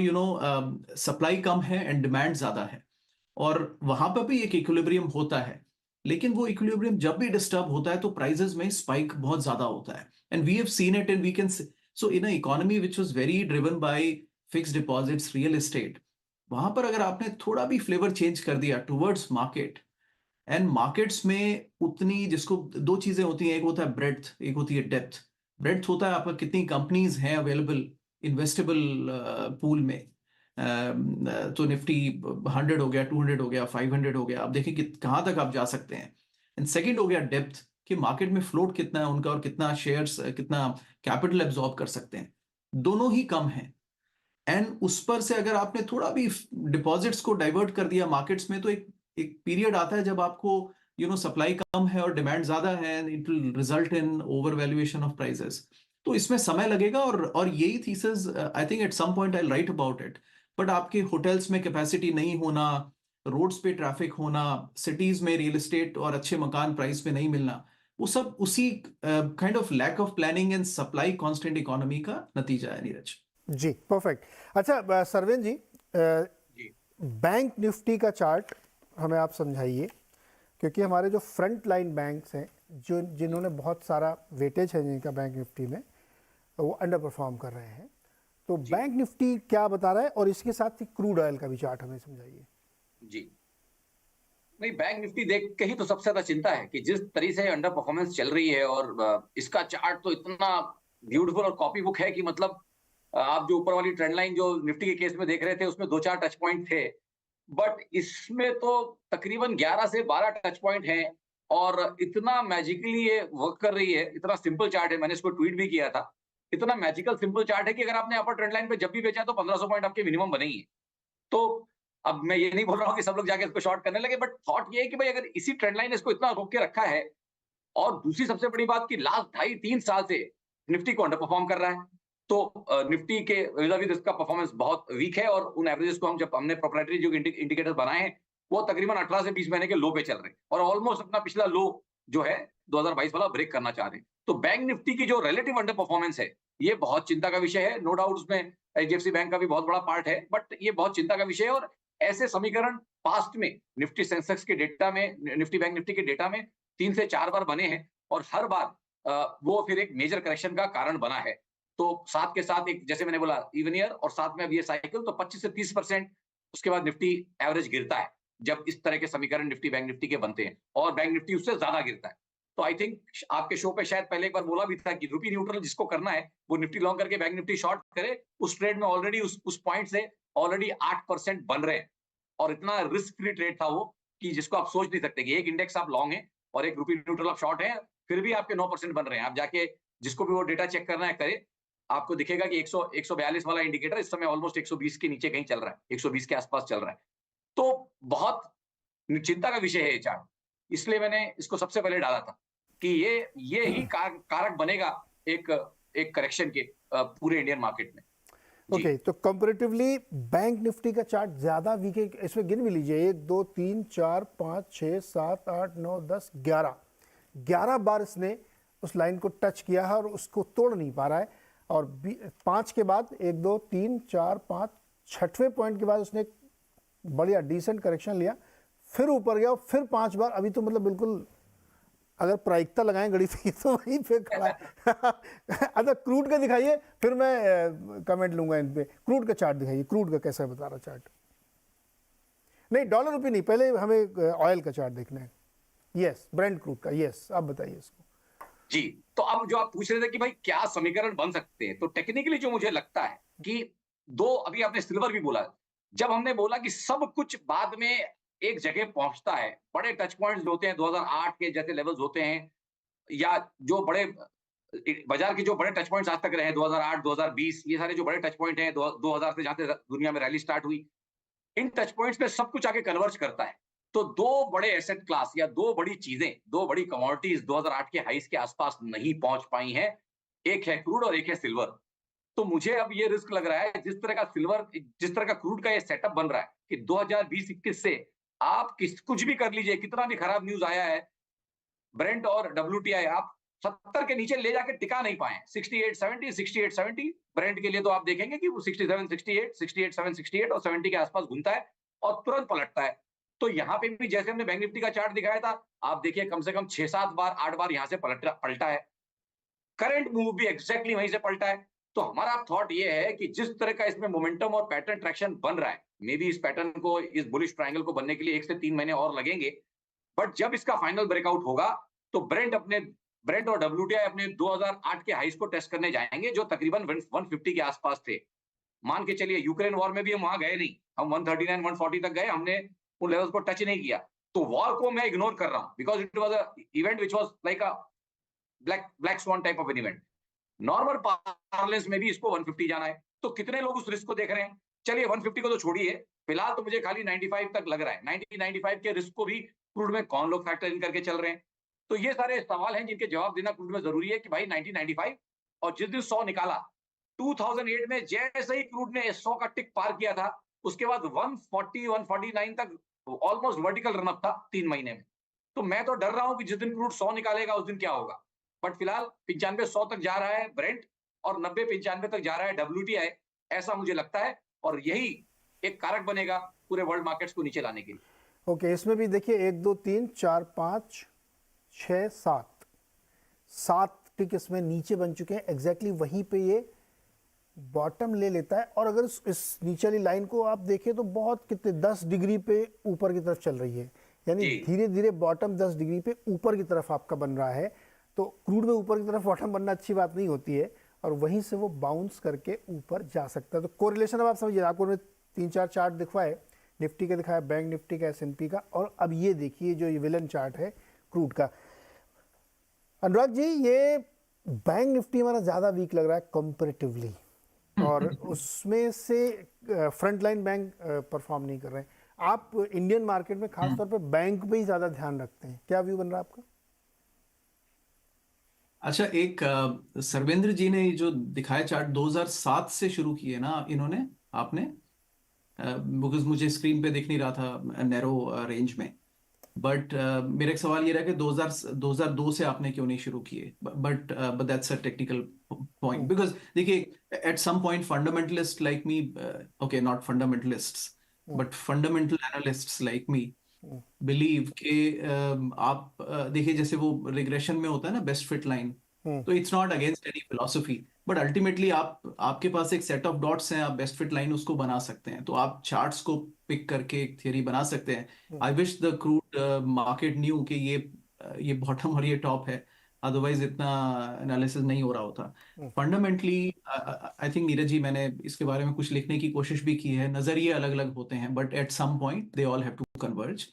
supply कम है and demand ज्यादा है, और वहां पर भी एक इक्विलिब्रियम होता है। लेकिन वो इक्विलिब्रियम जब भी डिस्टर्ब होता है तो प्राइसेस में स्पाइक बहुत ज्यादा होता है, and we have seen it and we can so in a economy which was very driven by fixed deposits, real estate, वहां पर अगर आपने थोड़ा भी फ्लेवर चेंज कर दिया टुवर्ड्स मार्केट, एंड मार्केट्स में उतनी, जिसको 2 चीजें होती हैं, एक होता है ब्रेड्थ, एक होती है डेप्थ। ब्रेड्थ होता है आपका कितनी कंपनीज हैं अवेलेबल इन्वेस्टेबल पूल में, तो निफ्टी 100 हो गया, 200 हो गया, 500 हो गया, आप देखिए कि कहाँ तक आप जा सकते हैं। एंड सेकंड हो गया डेप्थ, कि मार्केट में फ्लोट कितना है उनका और कितना शेयर्स, कितना कैपिटल एब्जॉर्ब कर सकते हैं। दोनों ही कम है, एंड उस पर से अगर आपने थोड़ा भी डिपॉजिट्स को डाइवर्ट कर दिया मार्केट्स में, तो एक पीरियड आता है जब आपको सप्लाई कम है और डिमांड ज्यादा है, and it will result in over valuation of prices. तो इसमें समय लगेगा, और यही thesis I think at some point I write about it. But आपके होटल्स में कैपेसिटी नहीं होना, रोड्स पे ट्रैफिक होना, सिटीज में रियल एस्टेट और अच्छे मकान प्राइस पे नहीं मिलना, वो सब उसी kind of lack of planning and supply constant economy का नतीजा है, नीरज जी। परफेक्ट। अच्छा सरवेन जी, बैंक निफ्टी का चार्ट हमें आप समझाइए, क्योंकि हमारे जो फ्रंट लाइन बैंक्स हैं, जिन्होंने बहुत सारा वेटेज है जिनका बैंक निफ्टी में, वो अंडर परफॉर्म कर रहे हैं। तो बैंक निफ्टी क्या बता रहा है, और इसके साथ ही क्रूड ऑयल का भी चार्ट हमें समझाइए। जी, नहीं, बैंक निफ्टी देख के ही तो सबसे ज्यादा चिंता है कि जिस तरीके से अंडर परफॉर्मेंस चल रही है, और इसका चार्ट तो इतना ब्यूटीफुल और कॉपी बुक है कि मतलब आप जो ऊपर वाली ट्रेंड लाइन जो निफ्टी के केस में देख रहे थे उसमें 2-4 टच पॉइंट थे, बट इसमें तो तकरीबन 11 से 12 टच पॉइंट हैं, और इतना मैजिकली ये वर्क कर रही है। इतना सिंपल चार्ट है, मैंने इसको ट्वीट भी किया था। इतना मैजिकल सिंपल चार्ट है कि अगर आपने अपर ट्रेंड लाइन पे जब भी बेचा तो 1500 पॉइंट आपके मिनिमम बने ही है। तो अब मैं ये नहीं बोल रहा हूँ कि सब लोग जाके इसको शॉर्ट करने लगे, बट थॉट ये है कि भाई अगर इसी ट्रेंड लाइन ने इसको इतना रोक के रखा है, और दूसरी सबसे बड़ी बात कि लास्ट 2.5-3 साल से निफ्टी को अंडर परफॉर्म कर रहा है, तो निफ्टी के vis-a-vis इसका परफॉर्मेंस बहुत वीक है, और उन एवरेजेस को हम जब हमने प्रोप्राइटरी जो इंडिकेटर्स बनाए हैं वो तकरीबन 18 से 20 महीने के लो पे चल रहे हैं, और ऑलमोस्ट अपना पिछला लो जो है 2022 वाला ब्रेक करना चाह रहे हैं। तो बैंक निफ्टी की जो रिलेटिव अंडर परफॉर्मेंस है, ये बहुत चिंता का विषय है। नो डाउट उसमें एचडीएफसी बैंक का भी बहुत बड़ा पार्ट है, बट ये बहुत चिंता का विषय है। और ऐसे समीकरण पास्ट में निफ्टी सेंसेक्स के डेटा में, निफ्टी बैंक निफ्टी के डेटा में 3 से 4 बार बने हैं, और हर बार वो फिर एक मेजर करेक्शन का कारण बना है। तो साथ के साथ एक, जैसे मैंने बोला, इवन ईयर, और साथ में अब ये साइकिल, तो 25 से 30% उसके बाद निफ्टी एवरेज गिरता है जब इस तरह के समीकरण निफ्टी बैंक निफ्टी के बनते हैं, और बैंक निफ्टी उससे ज्यादा गिरता है। तो आई थिंक आपके शो पे शायद पहले एक बार बोला भी था कि रूपी न्यूट्रल जिसको करना है वो निफ्टी लॉन्ग करके बैंक निफ्टी शॉर्ट करे। उस ट्रेड में ऑलरेडी उस पॉइंट से ऑलरेडी 8% बन रहे हैं, और इतना रिस्क फ्री ट्रेड था वो कि जिसको आप सोच नहीं सकते कि एक इंडेक्स आप लॉन्ग है और एक रूपी न्यूट्रल आप शॉर्ट है, फिर भी आपके 9% बन रहे हैं। आप जाके जिसको भी वो डेटा चेक करना है करे, आपको दिखेगा कि 142 वाला इंडिकेटर इस समय ऑलमोस्ट 120 के नीचे कहीं चल रहा है, 120 के आसपास चल रहा है। तो बहुत चिंता का विषय है ये चार्ट, इसलिए मैंने इसको सबसे पहले डाला था कि ये ही कारक बनेगा एक करेक्शन के पूरे इंडियन मार्केट में। ओके, तो कंपैरेटिवली बैंक निफ्टी का चार्ट ज्यादा वीक है। इसमें गिन भी लीजिए, 1 2 3 4 5 6 7 8 9 10 11 बार इसने उस लाइन को टच किया है और उसको तोड़ नहीं पा रहा है। और 5 के बाद 1 2 3 4 5 छठवें पॉइंट के बाद उसने एक बढ़िया डिसेंट करेक्शन लिया, फिर ऊपर गया, फिर 5 बार। अभी तो मतलब बिल्कुल अगर प्रायिकता लगाएं घड़ी पे तो वहीं पे खड़ा है। अच्छा, क्रूड का दिखाइए, फिर मैं कमेंट लूंगा इन पे। क्रूड का चार्ट दिखाइए, क्रूड का कैसा बता रहा चार्ट। नहीं, डॉलर रुपये नहीं, पहले हमें ऑयल का चार्ट देखना है। यस, ब्रेंट क्रूड का। यस, आप बताइए इसको। जी, तो अब जो आप पूछ रहे थे कि भाई क्या समीकरण बन सकते हैं, तो टेक्निकली जो मुझे लगता है कि दो, अभी आपने सिल्वर भी बोला, जब हमने बोला कि सब कुछ बाद में एक जगह पहुंचता है, बड़े टच पॉइंट्स होते हैं 2008 के जैसे लेवल्स होते हैं, या जो बड़े बाजार के जो बड़े टच पॉइंट्स आज तक रहे 2008 2020, ये सारे जो बड़े टच पॉइंट हैं 2000 से जहां से दुनिया में रैली स्टार्ट हुई, इन टच पॉइंट्स पे सब कुछ आके कन्वर्ज करता है। तो दो बड़े एसेट क्लास या दो बड़ी चीजें, दो बड़ी कमोडिटीज 2008 के हाईस के आसपास नहीं पहुंच पाई हैं, एक है क्रूड और एक है सिल्वर। तो मुझे अब ये रिस्क लग रहा है, जिस तरह का सिल्वर, जिस तरह का क्रूड का ये सेटअप बन रहा है कि 2020-21 से आप कुछ भी कर लीजिए, कितना भी खराब न्यूज आया है, ब्रेंट और WTI आप 70 के नीचे ले जाके टिका नहीं पाए। 68-70 ब्रेंट के लिए तो आप देखेंगे कि वो 67-68 68-7-68 और 70 के आसपास घूमता है और तुरंत पलटता है। तो यहाँ पे भी जैसे हमने बैंक निफ्टी का चार्ट दिखाया था, आप देखिए कम से कम 6-7 बार 8 बार यहाँ से पलटा है। करंट मूव भी एग्जैक्टली वहीं से पलटा है। तो हमारा थॉट ये है कि जिस तरह का इसमें मोमेंटम और पैटर्न ट्रैक्शन बन रहा है, मे बी इस पैटर्न को, इस बुलिश ट्रायंगल को बनने के लिए 1 से 3 महीने और लगेंगे, बट जब इसका फाइनल ब्रेकआउट होगा तो ब्रेंट और WTI अपने 2008 के हाईस को टेस्ट करने जाएंगे, जो तकरीबन 150 के आसपास थे। मान के चलिए यूक्रेन वॉर में भी हम वहां गए नहीं, हम 139-140 तक गए, हमने उन लेवल्स को टच नहीं किया। तो वॉर को मैं इग्नोर कर रहा हूं, because it was a event which was like a black swan type of an event. Normal parlance में भी इसको 150 जाना है, तो कितने लोग उस रिस्क को देख रहे हैं? चलिए 150 को तो छोड़िए, फिलहाल तो मुझे खाली 95 तक लग रहा है। 95 के रिस्क को भी क्रूड में कौन लोग फैक्टर इन करके चल रहे हैं? तो ये सारे सवाल हैं जिनके जवाब देना क्रूड में जरूरी है कि भाई 95, और जिस दिन 100 निकाला 2008 में, जैसे ही क्रूड ने 100 का टिक पार किया था, उसके बाद 140-149 तक ऑलमोस्ट वर्टिकल रन अप था 3 महीने में। तो मैं तो डर रहा हूं कि जिस दिन क्रूड 100 निकालेगा उस दिन क्या होगा। बट फिलहाल 95-100 तक जा रहा है ब्रेंट, और 90-95 तक जा रहा है WTI, ऐसा मुझे लगता है, और यही एक कारक बनेगा पूरे वर्ल्ड मार्केट्स को नीचे लाने के लिए। ओके, इसमें भी देखिए 1 2 3 4 5 6 7 टिक इसमें नीचे बन चुके हैं। एग्जैक्टली वहीं पे ये बॉटम ले लेता है और अगर इस नीचे वाली लाइन को आप देखें तो बहुत कितने 10 डिग्री पे ऊपर की तरफ चल रही है, यानी जी। धीरे धीरे बॉटम 10 डिग्री पे ऊपर की तरफ आपका बन रहा है। तो क्रूड में ऊपर की तरफ बॉटम बनना अच्छी बात नहीं होती है और वहीं से वो बाउंस करके ऊपर जा सकता है। तो कोरिलेशन अब आप समझिए, आपको 3-4 चार्ट दिखवाए, निफ्टी का दिखाया, बैंक निफ्टी का, S&P का, और अब ये देखिए जो ये विलन चार्ट है क्रूड का। अनुराग जी, ये बैंक निफ्टी हमारा ज़्यादा वीक लग रहा है कंपैरेटिवली, और उसमें से फ्रंट लाइन बैंक परफॉर्म नहीं कर रहे हैं। आप इंडियन मार्केट में खास तौर पे बैंक पे ही ज़्यादा ध्यान रखते हैं, क्या व्यू बन रहा है आपका? अच्छा, एक सर्वेंद्र जी ने जो दिखाया चार्ट 2007 से शुरू किए ना इन्होंने, आपने, बिकॉज मुझे स्क्रीन पे दिख नहीं रहा था नैरो रेंज में, बट मेरा एक सवाल ये रहा कि 2002 से आपने क्यों नहीं शुरू किए, but that's a technical point, because देखिए at some point fundamentalist like me, okay not fundamentalists but fundamental analysts like me believe कि आप देखिए जैसे वो रिग्रेशन में होता है ना बेस्ट फिट लाइन, तो it's not against any philosophy, but ultimately आपके पास एक सेट ऑफ डॉट्स हैं, आप बेस्ट फिट लाइन उसको बना सकते हैं, तो आप चार्ट्स को पिक करके एक थियरी बना सकते हैं। I wish the crude market new कि ये बॉटम और ये टॉप है, अदरवाइज इतना एनालिसिस नहीं हो रहा होता। Fundamentally I think Neeraj ji, मैंने इसके बारे में कुछ लिखने की कोशिश भी की है, नजरिए अलग अलग होते हैं but at some point they all have to converge.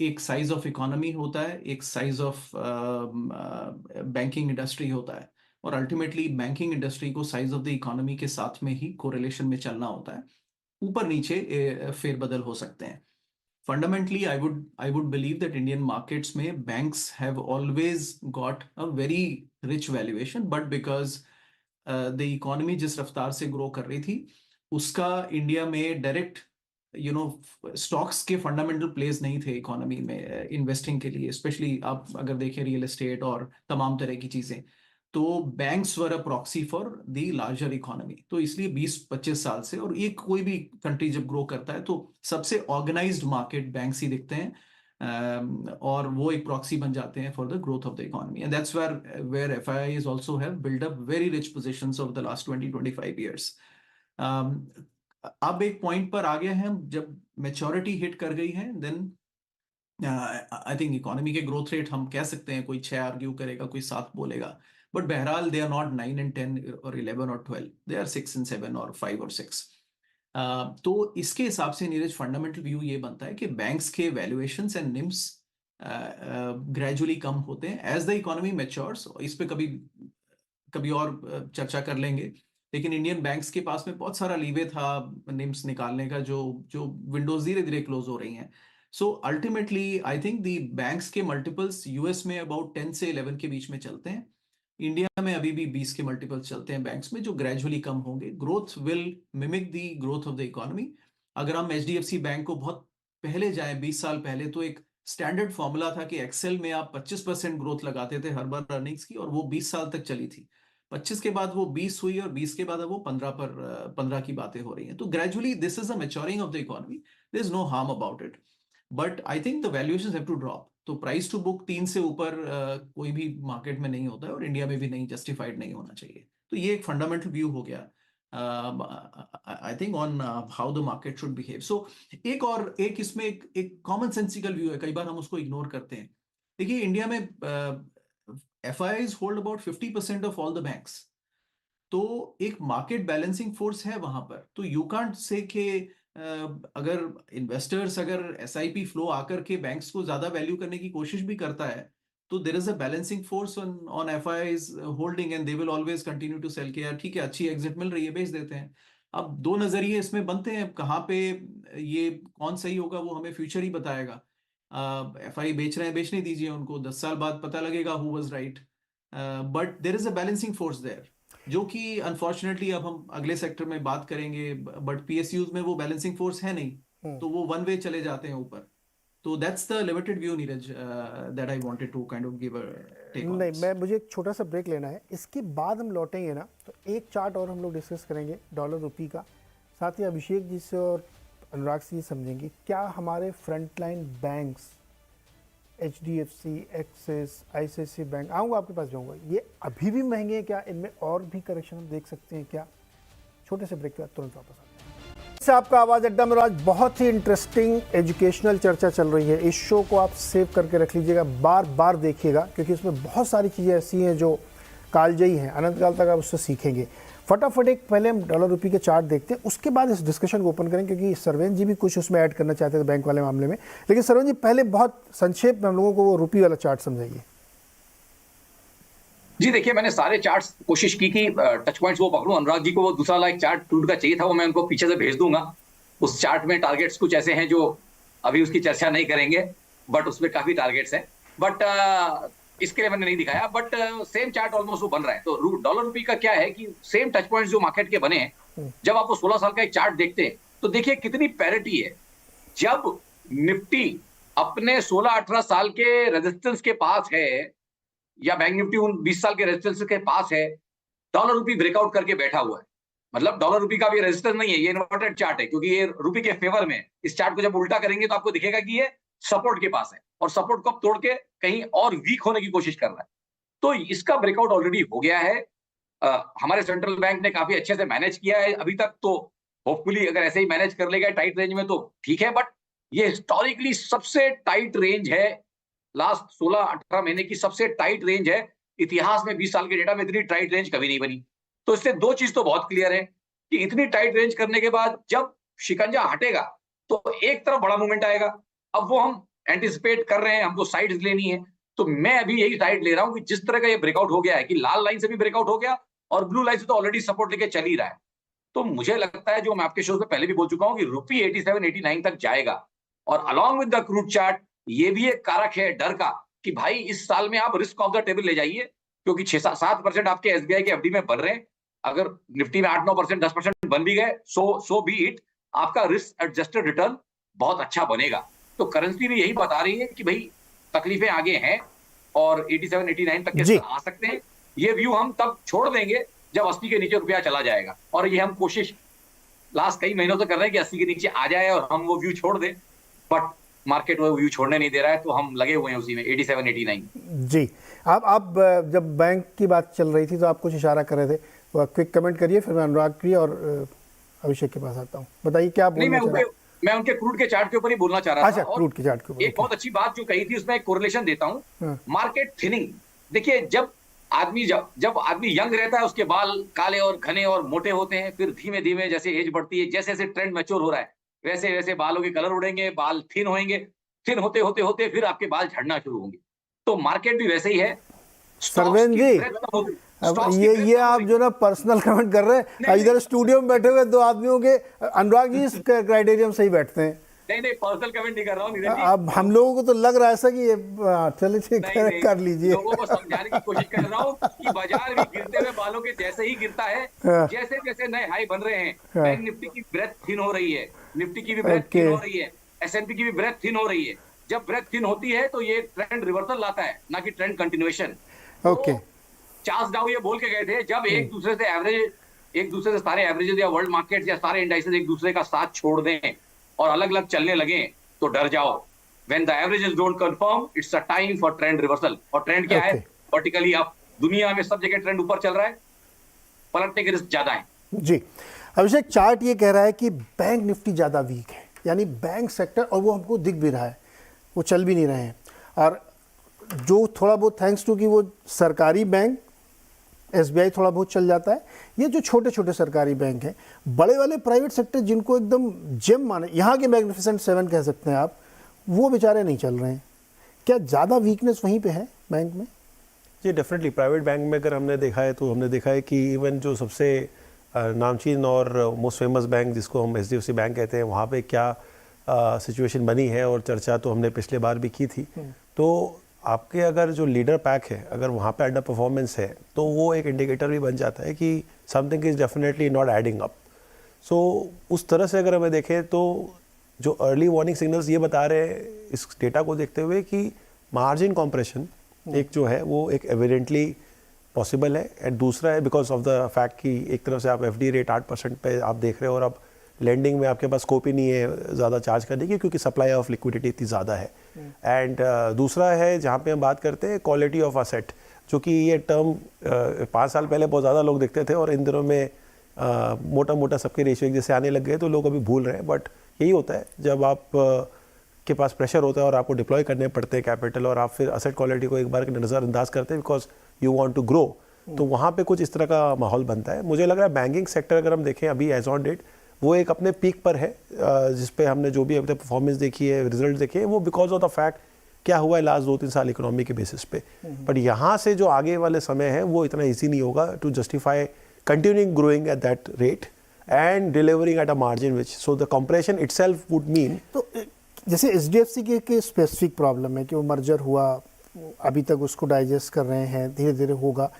एक साइज ऑफ इकोनॉमी होता है, एक साइज ऑफ बैंकिंग इंडस्ट्री होता है, और अल्टीमेटली बैंकिंग इंडस्ट्री को साइज ऑफ द इकोनॉमी के साथ में ही कोरिलेशन में चलना होता है, ऊपर नीचे फेरबदल हो सकते हैं। Fundamentally, I would believe that Indian markets में banks have always got a very rich valuation, but because the economy जिस रफ्तार से ग्रो कर रही थी, उसका इंडिया में डायरेक्ट स्टॉक्स के फंडामेंटल प्लेस नहीं थे इकोनॉमी में इन्वेस्टिंग के लिए, स्पेशली आप अगर देखें रियल एस्टेट और तमाम तरह की चीजें, तो banks were a proxy for the larger economy. तो इसलिए 20-25 साल से, और एक कोई भी कंट्री जब ग्रो करता है तो सबसे ऑर्गेनाइज्ड मार्केट बैंक्स ही दिखते हैं, और वो एक प्रॉक्सी बन जाते हैं for the growth of the economy, and that's where FIIs also have build up very rich positions of the last 20-25 years. अब एक पॉइंट पर आ गए हैं जब मेच्योरिटी हिट कर गई है, देन आई थिंक इकोनॉमी के ग्रोथ रेट हम कह सकते हैं, कोई 6 आर्ग्यू करेगा, कोई 7 बोलेगा, बट बहरहाल दे आर नॉट 9 and 10 और 11 और 12, दे आर 6 and 7 और 5 और 6। तो इसके हिसाब से नीरज फंडामेंटल व्यू ये बनता है कि बैंक्स के वैल्यूएशंस एंड निम्स ग्रेजुअली कम होते हैं एज द इकोनॉमी मैच्योर्स। इस पे कभी और चर्चा कर लेंगे, लेकिन इंडियन बैंक्स के पास में बहुत सारा लीवे था निम्स निकालने का, जो विंडोज धीरे धीरे क्लोज हो रही हैं। So ultimately I think the banks के मल्टीपल्स यूएस में अबाउट 10 से 11 के बीच में चलते हैं, इंडिया में अभी भी 20 के मल्टीपल्स चलते हैं बैंक्स में, जो ग्रेजुअली कम होंगे। Growth will mimic the growth of the economy. अगर हम एचडीएफसी बैंक को बहुत पहले जाएं, 20 साल पहले, तो एक स्टैंडर्ड फॉर्मूला था कि एक्सेल में आप 25% ग्रोथ लगाते थे हर बार अर्निंग्स की, और वो 20 साल तक चली थी। 25 के बाद वो 20 हुई, और 20 के बाद अब वो 15 की बातें हो रही हैं। तो gradually this is a maturing of the economy, there is no harm about it, but I think the valuations have to drop. तो प्राइस टू बुक 3 से ऊपर कोई भी मार्केट में नहीं होता है, और इंडिया में भी नहीं, जस्टिफाइड नहीं होना चाहिए। तो ये एक फंडामेंटल व्यू हो गया I think on how the market should behave. So एक इसमें एक कॉमन सेंसिकल व्यू है, कई बार हम उसको इग्नोर करते हैं। देखिए इंडिया में FIIs hold about 50% of all the banks, तो एक मार्केट बैलेंसिंग फोर्स है वहां पर। तो यू कांट से कि अगर इन्वेस्टर्स, अगर SIP फ्लो आकर के बैंक्स को ज्यादा वैल्यू करने की कोशिश भी करता है, तो there is a balancing force on FIIs होल्डिंग, and they will always continue to sell के यार ठीक है, अच्छी एग्जिट मिल रही है, बेच देते हैं। अब दो नजरिए इसमें बनते हैं, कहाँ पे ये कौन सही होगा वो हमें फ्यूचर ही बताएगा। FII बेच रहे हैं, बेचने दीजिए उनको, 10 साल बाद पता लगेगा who was right, but there is a balancing force there, जो कि अनफॉर्चुनेटली अब हम अगले सेक्टर में बात करेंगे, बट PSUs में वो बैलेंसिंग फोर्स है नहीं, तो वो वन वे चले जाते हैं ऊपर। तो that's the limited view Neeraj that I wanted to kind of give a take on नहीं, मुझे एक छोटा सा ब्रेक लेना है, इसके बाद हम लौटेंगे ना, तो एक चार्ट और हम लोग डिस्कस करेंगे डॉलर रुपी का, साथ ही अभिषेक जी से और अनुराग से समझेंगे क्या हमारे frontline banks HDFC, axis, ICICI bank, आऊँगा आपके पास जाऊँगा, ये अभी भी महंगे हैं क्या? इनमें और भी करेक्शन हम देख सकते हैं क्या? छोटे से ब्रेक के बाद तुरंत वापस आते हैं। इससे आपका आवाज़ अड्डा में आज बहुत ही इंटरेस्टिंग एजुकेशनल चर्चा चल रही है। इस शो को आप सेव करके रख लीजिएगा, बार बार देखिएगा, क्योंकि इसमें बहुत सारी चीज़ें ऐसी हैं जो कालजयी हैं, अनंत काल तक आप उससे सीखेंगे। फटाफट एक पहले हम डॉलर रुपये के चार्ट देखते हैं, उसके बाद इस डिस्कशन को ओपन करें, क्योंकि सरवेन जी भी कुछ उसमें ऐड करना चाहते थे बैंक वाले मामले में। लेकिन सरवेन जी पहले बहुत संक्षेप में हम लोगों को वो रुपये वाला चार्ट समझाइए। जी देखिए, मैंने सारे चार्ट्स कोशिश की कि टच पॉइंट्स वो पकड़ूं। अनुराग जी को वो दूसरा वाला एक चार्ट क्रूड का चाहिए था, वो मैं उनको पीछे से भेज दूंगा। उस चार्ट में टारगेट्स कुछ ऐसे हैं जो अभी उसकी चर्चा नहीं करेंगे, बट उसमें काफी टारगेट्स हैं। बट इसके लिए मैंने नहीं दिखाया, बट सेम चार्ट ऑलमोस्ट वो बन रहा है। तो डॉलर रुपये का क्या है कि सेम टच पॉइंट्स जो मार्केट के बने हैं, जब आप वो 16 साल का एक चार्ट देखते हैं तो देखिए कितनी पैरिटी है। जब निफ्टी अपने 16-18 साल के रेजिस्टेंस के पास है, या बैंक निफ्टी उन 20 साल के रेजिस्टेंस के पास है, डॉलर रुपी ब्रेकआउट करके बैठा हुआ है। मतलब डॉलर रुपी का भी रेजिस्टेंस नहीं है, ये इन्वर्टेड चार्ट है, क्योंकि ये रुपी के फेवर में है। इस चार्ट को जब उल्टा करेंगे तो आपको दिखेगा कि ये सपोर्ट के पास है, और सपोर्ट को अब तोड़ के कहीं और वीक होने की कोशिश कर रहा है। तो इसका ब्रेकआउट ऑलरेडी हो गया है। हमारे सेंट्रल बैंक ने काफी अच्छे से मैनेज किया है अभी तक, तो होपफुली अगर ऐसे ही मैनेज कर लेगा टाइट रेंज में तो ठीक है। बट ये हिस्टोरिकली सबसे टाइट रेंज है, लास्ट 16-18 महीने की सबसे टाइट रेंज है। इतिहास में 20 साल के डेटा में इतनी टाइट रेंज कभी नहीं बनी। तो इससे दो चीज तो बहुत क्लियर है कि इतनी टाइट रेंज करने के बाद जब शिकंजा हटेगा तो एक तरफ बड़ा मूवमेंट आएगा। अब वो हम एंटिसिपेट कर रहे हैं, हमको साइड्स लेनी है, तो मैं अभी यही साइड ले रहा हूं कि जिस तरह का ये ब्रेकआउट हो गया है, कि लाल लाइन से भी ब्रेकआउट हो गया और ब्लू लाइन से तो ऑलरेडी सपोर्ट लेके चल ही रहा है। तो मुझे लगता है, जो मैं आपके शो में पहले भी बोल चुका हूं, कि रुपी 87-89 तक जाएगा। और along with the crude chart ये भी एक कारक है डर का कि भाई इस साल में आप रिस्क ऑफ द टेबल ले जाइए, क्योंकि 6-7% आपके एसबीआई के एफडी में बन रहे हैं। अगर निफ्टी में 8-9%, 10% बन भी गए, सो बी इट, आपका रिस्क एडजस्टेड रिटर्न बहुत अच्छा बनेगा। तो करेंसी भी यही बता रही है कि भाई तकलीफें आगे हैं और 87-89 तक के आ सकते हैं। ये व्यू हम तब छोड़ देंगे जब 80 के नीचे रुपया चला जाएगा, और ये हम कोशिश लास्ट कई महीनों से कर रहे हैं कि 80 के नीचे आ जाए और हम वो व्यू छोड़ दें, बट मार्केट वो व्यू छोड़ने नहीं दे रहा है, तो हम लगे हुए हैं उसी में 87-89। जी, आप जब बैंक की बात चल रही थी तो आप कुछ इशारा कर रहे थे, तो क्विक कमेंट करिए, फिर मैं अनुराग की और अभिषेक के पास आता हूँ। बताइए क्या बोलना चाह रहे हैं। मैं उनके क्रूड के चार्ट के ऊपर ही बोलना चाह रहा था। अच्छा, क्रूड के चार्ट के ऊपर एक बहुत अच्छी बात जो कही थी, उसमें एक कोरिलेशन देता हूं, मार्केट थिनिंग। देखिए, जब आदमी यंग रहता है, उसके बाल काले और घने और मोटे होते हैं, फिर धीमे धीमे जैसे एज बढ़ती है, जैसे जैसे ट्रेंड मैच्योर हो रहा है, वैसे वैसे बालों के कलर उड़ेंगे, बाल थिन होंगे, थिन होते होते होते फिर आपके बाल झड़ना शुरू होंगे। तो मार्केट भी वैसे ही है। सरवेन जी, अब ये आप जो ना पर्सनल कमेंट कर रहे हैं, इधर स्टूडियो में बैठे हुए दो आदमियों के, अनुराग जी इस क्राइटेरियम से ही बैठते हैं। नहीं, पर्सनल कमेंट नहीं कर रहा हूँ। अब हम लोगों को तो लग रहा है ऐसा कि ये चलिए कर लीजिए। लोगों को समझाने की कोशिश कर रहा हूँ कि बाजार भी गिरते हुए बालों के जैसे ही गिरता है, जैसे जैसे नए हाई बन रहे हैं। बैंक निफ्टी की ब्रेथ थिन हो रही है, निफ्टी की भी ब्रेथ थिन हो रही है, S&P की भी ब्रेथ थिन हो रही है। जब ब्रेथ थिन होती है तो ये ट्रेंड रिवर्सल लाता है, ना कि ट्रेंड कंटिन्यूएशन। ओके, चार्ल्स डाउ ये बोल के गए थे, जब एक दूसरे से सारे एवरेजेस या वर्ल्ड मार्केट या सारे इंडाइसेस एक दूसरे का साथ छोड़ दें और अलग अलग चलने लगे तो डर जाओ। When the averages don't confirm, it's a time for trend reversal। और ट्रेंड क्या है? Vertically up. दुनिया में सब जगह ट्रेंड ऊपर चल रहा है, पलटने के रिस्क ज्यादा है। जी अभिषेक, चार्ट ये कह रहा है कि बैंक निफ्टी ज़्यादा वीक है, यानी बैंक सेक्टर, और वो हमको दिख भी रहा है, वो चल भी नहीं रहे हैं। और जो थोड़ा बहुत थैंक्स टू कि वो सरकारी बैंक SBI थोड़ा बहुत चल जाता है, ये जो छोटे छोटे सरकारी बैंक हैं, बड़े वाले प्राइवेट सेक्टर जिनको एकदम जेम माने, यहाँ के मैग्निफिसेंट 7 कह सकते हैं आप, वो बेचारे नहीं चल रहे हैं। क्या ज़्यादा वीकनेस वहीं पे है बैंक में? जी डेफिनेटली, प्राइवेट बैंक में अगर हमने देखा है तो हमने देखा है कि इवन जो सबसे नामचीन और मोस्ट फेमस बैंक जिसको हम HDFC बैंक कहते हैं, वहाँ पे क्या सिचुएशन बनी है, और चर्चा तो हमने पिछले बार भी की थी। तो आपके अगर जो लीडर पैक है, अगर वहाँ पे अंडर परफॉर्मेंस है, तो वो एक इंडिकेटर भी बन जाता है कि something is definitely not adding up. So उस तरह से अगर हमें देखें तो जो अर्ली वार्निंग सिग्नल्स ये बता रहे हैं इस डेटा को देखते हुए कि मार्जिन कॉम्प्रेशन एक जो है वो एक एविडेंटली पॉसिबल है, एंड दूसरा है बिकॉज ऑफ द फैक्ट कि एक तरफ से आप FD रेट 8% पे आप देख रहे हो, और अब लेंडिंग में आपके पास स्कोप ही नहीं है ज़्यादा चार्ज करने की, क्योंकि सप्लाई ऑफ लिक्विडिटी इतनी ज़्यादा है। एंड दूसरा है जहाँ पे हम बात करते हैं क्वालिटी ऑफ असेट, जो कि ये टर्म 5 साल पहले बहुत ज़्यादा लोग देखते थे और इन दिनों में मोटा मोटा सबके रेशियो एक जैसे आने लग गए, तो लोग अभी भूल रहे हैं। बट यही होता है जब आप के पास प्रेशर होता है और आपको डिप्लॉय करने पड़ते हैं कैपिटल, और आप फिर असेट क्वालिटी को एक बार नज़रअंदाज करते हैं because you want to grow, तो वहाँ पे कुछ इस तरह का माहौल बनता है। मुझे लग रहा है बैंकिंग सेक्टर अगर हम देखें अभी एज ऑन डेट वो एक अपने पीक पर है, जिस पे हमने जो भी अभी तक परफॉर्मेंस देखी है, रिजल्ट देखे हैं, वो बिकॉज ऑफ द फैक्ट क्या हुआ है लास्ट 2-3 साल इकोनॉमी के बेसिस पे। बट यहाँ से जो आगे वाले समय है वो इतना ईजी नहीं होगा to justify continuing growing at that rate and delivering at a margin which so the compression itself would mean. तो जैसे एचडीएफसी के स्पेसिफिक प्रॉब्लम है कि वो मर्जर हुआ, अभी तक उसको डाइजेस्ट कर रहे हैं, धीरे धीरे होगा,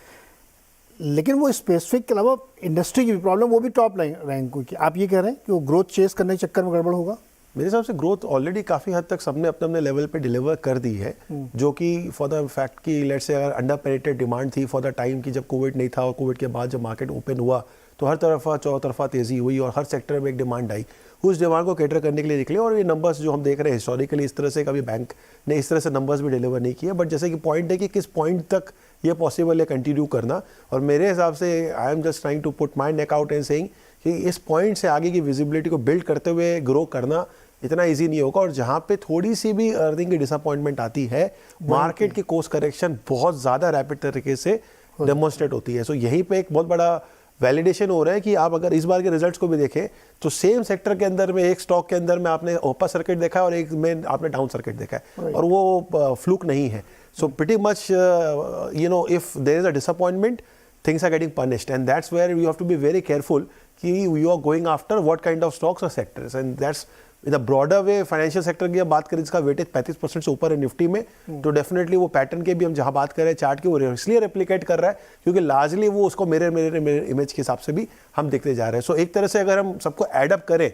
लेकिन वो स्पेसिफिक के अलावा इंडस्ट्री की भी प्रॉब्लम, वो भी टॉप रैंक की। आप ये कह रहे हैं कि वो ग्रोथ चेस करने के चक्कर में गड़बड़ होगा? मेरे हिसाब से ग्रोथ ऑलरेडी काफ़ी हद तक सबने अपने अपने लेवल पे डिलीवर कर दी है, जो कि फॉर द फैक्ट कि लेट्स से अगर अंडर पेनिट्रेटेड डिमांड थी फॉर द टाइम की जब कोविड नहीं था, और कोविड के बाद जब मार्केट ओपन हुआ तो हर तरफा चौतरफा तेज़ी हुई और हर सेक्टर में एक डिमांड आई, उस डिमांड को कैटर करने के लिए निकले। और ये नंबर्स जो हम देख रहे हैं हिस्टोरिकली इस तरह से कभी बैंक ने इस तरह से नंबर्स भी डिलीवर नहीं किए। बट जैसे कि पॉइंट है कि किस पॉइंट तक ये पॉसिबल है कंटिन्यू करना, और मेरे हिसाब से I am just trying to put my neck out and saying कि इस पॉइंट से आगे की विजिबिलिटी को बिल्ड करते हुए ग्रो करना इतना इजी नहीं होगा। और जहाँ पे थोड़ी सी भी अर्निंग की डिसअपॉइंटमेंट आती है, मार्केट की कोर्स करेक्शन बहुत ज़्यादा रैपिड तरीके से डेमोन्स्ट्रेट होती है। सो यहीं पे एक बहुत बड़ा वैलिडेशन हो रहा है कि आप अगर इस बार के रिजल्ट्स को भी देखें तो सेम सेक्टर के अंदर में एक स्टॉक के अंदर में आपने अपर सर्किट देखा है और एक में आपने डाउन सर्किट देखा है, और वो फ्लूक नहीं है। So pretty much you know if there is a disappointment, things are getting punished, and that's where you have to be very careful कि you are going after what kind of stocks or sectors, and that's in a broader way। Financial sector की अब बात करें जिसका weightage 35% से ऊपर है Nifty में, तो डेफिनेटली वो पैटर्न के भी हम जहां बात कर रहे हैं चार्ट की, वो इसलिए रेप्लिकेट कर रहा है क्योंकि लार्जली वो उसको मेरे इमेज के हिसाब से भी हम देखते जा रहे हैं। सो एक तरह से अगर हम सबको एडअप करें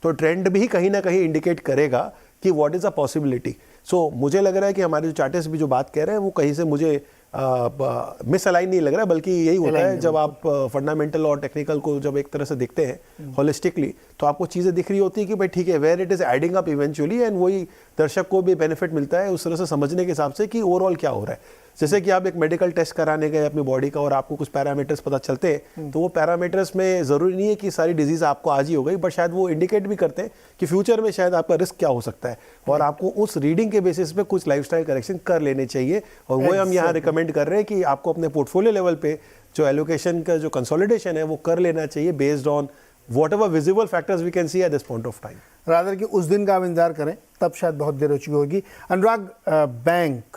तो ट्रेंड भी कहीं ना कहीं इंडिकेट करेगा कि व्हाट इज अ पॉसिबिलिटी। सो मुझे लग रहा है कि हमारे जो चार्टर्स भी जो बात कह रहे हैं वो कहीं से मुझे मिसअलाइन नहीं लग रहा है, बल्कि यही होता है जब आप फंडामेंटल और टेक्निकल को जब एक तरह से देखते हैं होलिस्टिकली, तो आपको चीज़ें दिख रही होती है कि भाई ठीक है where it is ending up eventually, and वही दर्शक को भी बेनिफिट मिलता है उस तरह से समझने के हिसाब से कि ओवरऑल क्या हो रहा है। जैसे कि आप एक मेडिकल टेस्ट कराने गए अपनी बॉडी का और आपको कुछ पैरामीटर्स पता चलते हैं, तो वो पैरामीटर्स में ज़रूरी नहीं है कि सारी डिजीज़ आपको आज ही हो गई, बट शायद वो इंडिकेट भी करते हैं कि फ्यूचर में शायद आपका रिस्क क्या हो सकता है, और आपको उस रीडिंग के बेसिस पे कुछ लाइफस्टाइल करेक्शन कर लेने चाहिए। और वो हम यहाँ रिकमेंड कर रहे हैं कि आपको अपने पोर्टफोलियो लेवल पे जो एलोकेशन का जो कंसोलिडेशन है वो कर लेना चाहिए based on whatever visible factors we can see at this point of time। Rather कि उस दिन का आप इंतजार करें, तब शायद बहुत देर हो चुकी होगी। अनुराग, बैंक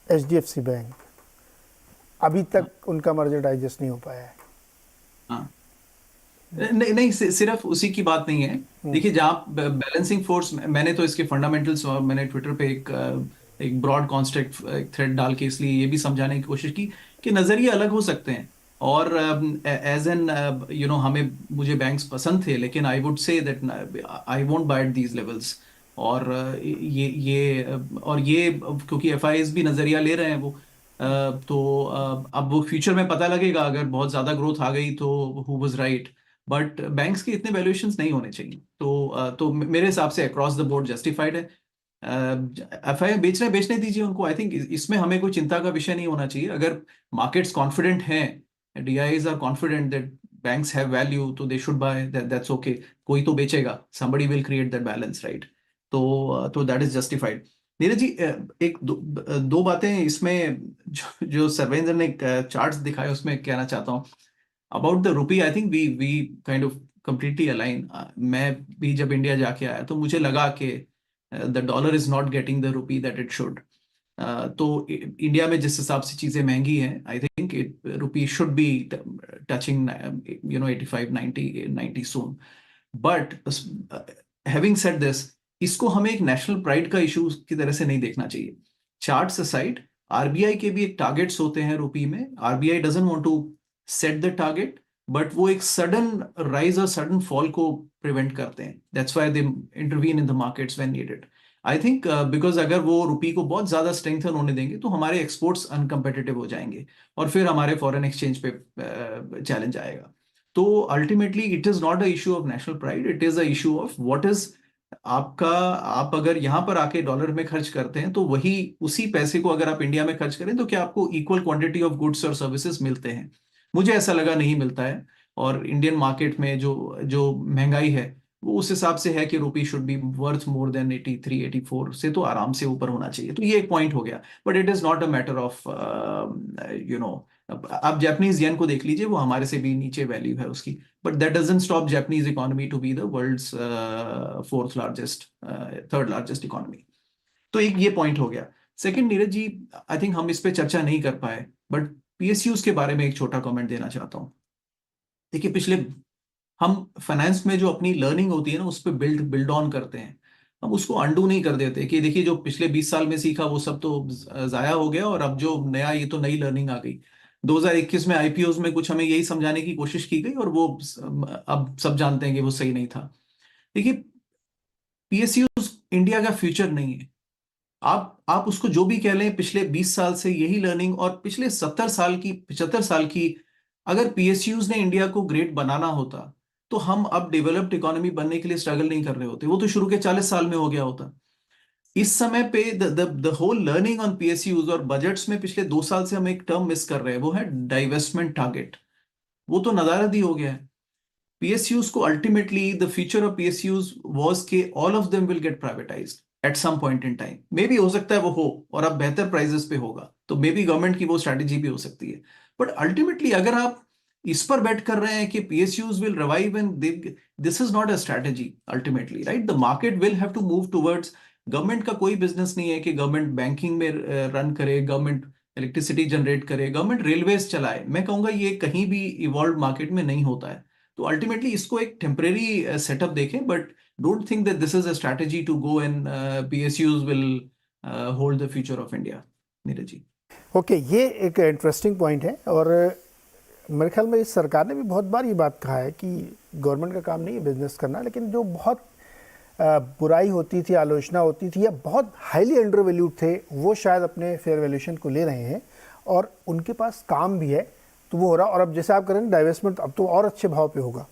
एचडीएफसी बैंक अभी तक उनका मर्जर डाइजेस्ट नहीं हो पाया है। हाँ नहीं, सिर्फ उसी की बात नहीं है। देखिए जहाँ बैलेंसिंग फोर्स, मैंने तो इसके फंडामेंटल्स और मैंने ट्विटर पे एक ब्रॉड कॉन्स्ट्रक्ट थ्रेड डाल के इसलिए ये भी समझाने की कोशिश की कि नजरिए अलग हो सकते हैं, और एज एन यू नो मुझे बैंक्स पसंद थे, लेकिन I would say that I won't by at these levels. और ये क्योंकि एफआईएस भी नजरिया ले रहे हैं वो, तो अब वो फ्यूचर में पता लगेगा अगर बहुत ज्यादा ग्रोथ आ गई तो who was right. But banks के इतने वैल्यूएशंस नहीं होने चाहिए, तो मेरे हिसाब से अक्रॉस द बोर्ड जस्टिफाइड है। एफआईआई बेचने दीजिए उनको। आई थिंक इसमें हमें कोई चिंता का विषय नहीं होना चाहिए। अगर मार्केट्स कॉन्फिडेंट हैं, DIs are confident that banks have value, तो they should buy, that's okay। कोई तो बेचेगा, somebody will create that balance, right? तो that is justified। Neeraj ji, एक दो बातें इसमें जो सर्वेंद्र ने चार्ट्स दिखाए उसमें कहना चाहता हूँ about the rupee. I think we kind of completely align. मैं भी जब इंडिया जाके आया तो मुझे लगा कि the dollar is not getting the rupee that it should. तो इंडिया में जिस हिसाब से चीजें महंगी हैं, I think rupee should B touching 85, 90 soon. But having said this, इसको हमें एक नेशनल प्राइड का इशू की तरह से नहीं देखना चाहिए। चार्ट्स असाइड, आरबीआई के भी एक टारगेट्स होते हैं रुपी में। RBI doesn't want to set the target, but वो एक सडन राइज और सडन फॉल को प्रिवेंट करते हैं। That's why they intervene in the markets when needed. I think because अगर वो रुपी को बहुत ज्यादा स्ट्रेंथन होने देंगे तो हमारे एक्सपोर्ट्स अनकम्पिटिटिव हो जाएंगे और फिर हमारे फॉरेन एक्सचेंज पे चैलेंज आएगा। तो ultimately it is not a issue of national pride, it is a issue of what is आप अगर यहाँ पर आके डॉलर में खर्च करते हैं तो वही उसी पैसे को अगर आप इंडिया में खर्च करें तो क्या आपको इक्वल क्वांटिटी ऑफ गुड्स और सर्विसेज मिलते हैं? मुझे ऐसा लगा नहीं मिलता है। और इंडियन मार्केट में जो जो महंगाई है वो उस हिसाब से है कि rupee should be worth more than 83 84 से तो आराम से ऊपर होना चाहिए। तो ये एक पॉइंट हो गया, but it is not a matter of you know. आप जापानीज येन को देख लीजिए, वो हमारे से भी नीचे वैल्यू है उसकी, but that doesn't stop Japanese economy to be the world's third largest economy. तो एक ये पॉइंट हो गया। Second, Neeraj ji, I think हम इस पे चर्चा नहीं कर पाए, बट पीएसयूज के बारे में एक छोटा कमेंट देना चाहता हूं। देखिए, हम फाइनेंस में जो अपनी लर्निंग होती है ना, उस पर बिल्ड ऑन करते हैं। हम उसको अंडू नहीं कर देते कि देखिए जो पिछले 20 साल में सीखा वो सब तो जाया हो गया और अब जो नया, ये तो नई लर्निंग आ गई। 2021 में आईपीओज में कुछ हमें यही समझाने की कोशिश की गई और वो अब सब जानते हैं कि वो सही नहीं था। देखिए, पीएसयूज इंडिया का फ्यूचर नहीं है। आप उसको जो भी कह लें, पिछले 20 साल से यही लर्निंग और पिछले 70 साल की 75 साल की, अगर पीएसयूज ने इंडिया को ग्रेट बनाना होता तो हम अब डेवलप्ड इकोनॉमी बनने के लिए स्ट्रगल नहीं कर रहे होते, वो तो शुरू के 40 साल में हो गया होता। इस समय पे the whole learning on PSUs और बजट्स में पिछले 2 साल से हम एक टर्म मिस कर रहे हैं, वो है डाइवेस्टमेंट टारगेट। वो तो नदारद ही हो गया है। पीएसयूज को ultimately the future of PSUs was के all of them will get privatised at some point in time. Maybe हो सकता है वो हो और अब बेहतर प्राइजेस पे होगा, तो मे बी गवर्नमेंट की वो स्ट्रैटेजी भी हो सकती है। बट अल्टीमेटली अगर आप इस पर बेट कर रहे हैं कि PSUs will revive and this is not a strategy ultimately, right? The market will have to move towards, government का कोई बिजनेस नहीं है कि गवर्नमेंट बैंकिंग में रन करे, गवर्नमेंट इलेक्ट्रिसिटी जनरेट करे, गवर्नमेंट रेलवेज चलाए। मैं कहूंगा ये कहीं भी इवॉल्व मार्केट में नहीं होता है। तो अल्टीमेटली इसको एक टेम्परेरी सेटअप देखें, but don't think that this is a strategy to go and PSUs will hold the future of India. Neeraj ji, okay, ये एक इंटरेस्टिंग पॉइंट है और मेरे ख्याल में इस सरकार ने भी बहुत बार ये बात कहा है कि गवर्नमेंट का काम नहीं है बिजनेस करना, लेकिन जो बहुत बुराई होती थी, आलोचना होती थी या बहुत हाईली अंडर वैल्यूड थे, वो शायद अपने फेयर वैल्यूएशन को ले रहे हैं और उनके पास काम भी है तो वो हो रहा। और अब जैसे आप करें डाइवेस्टमेंट, अब तो और अच्छे भाव पे होगा।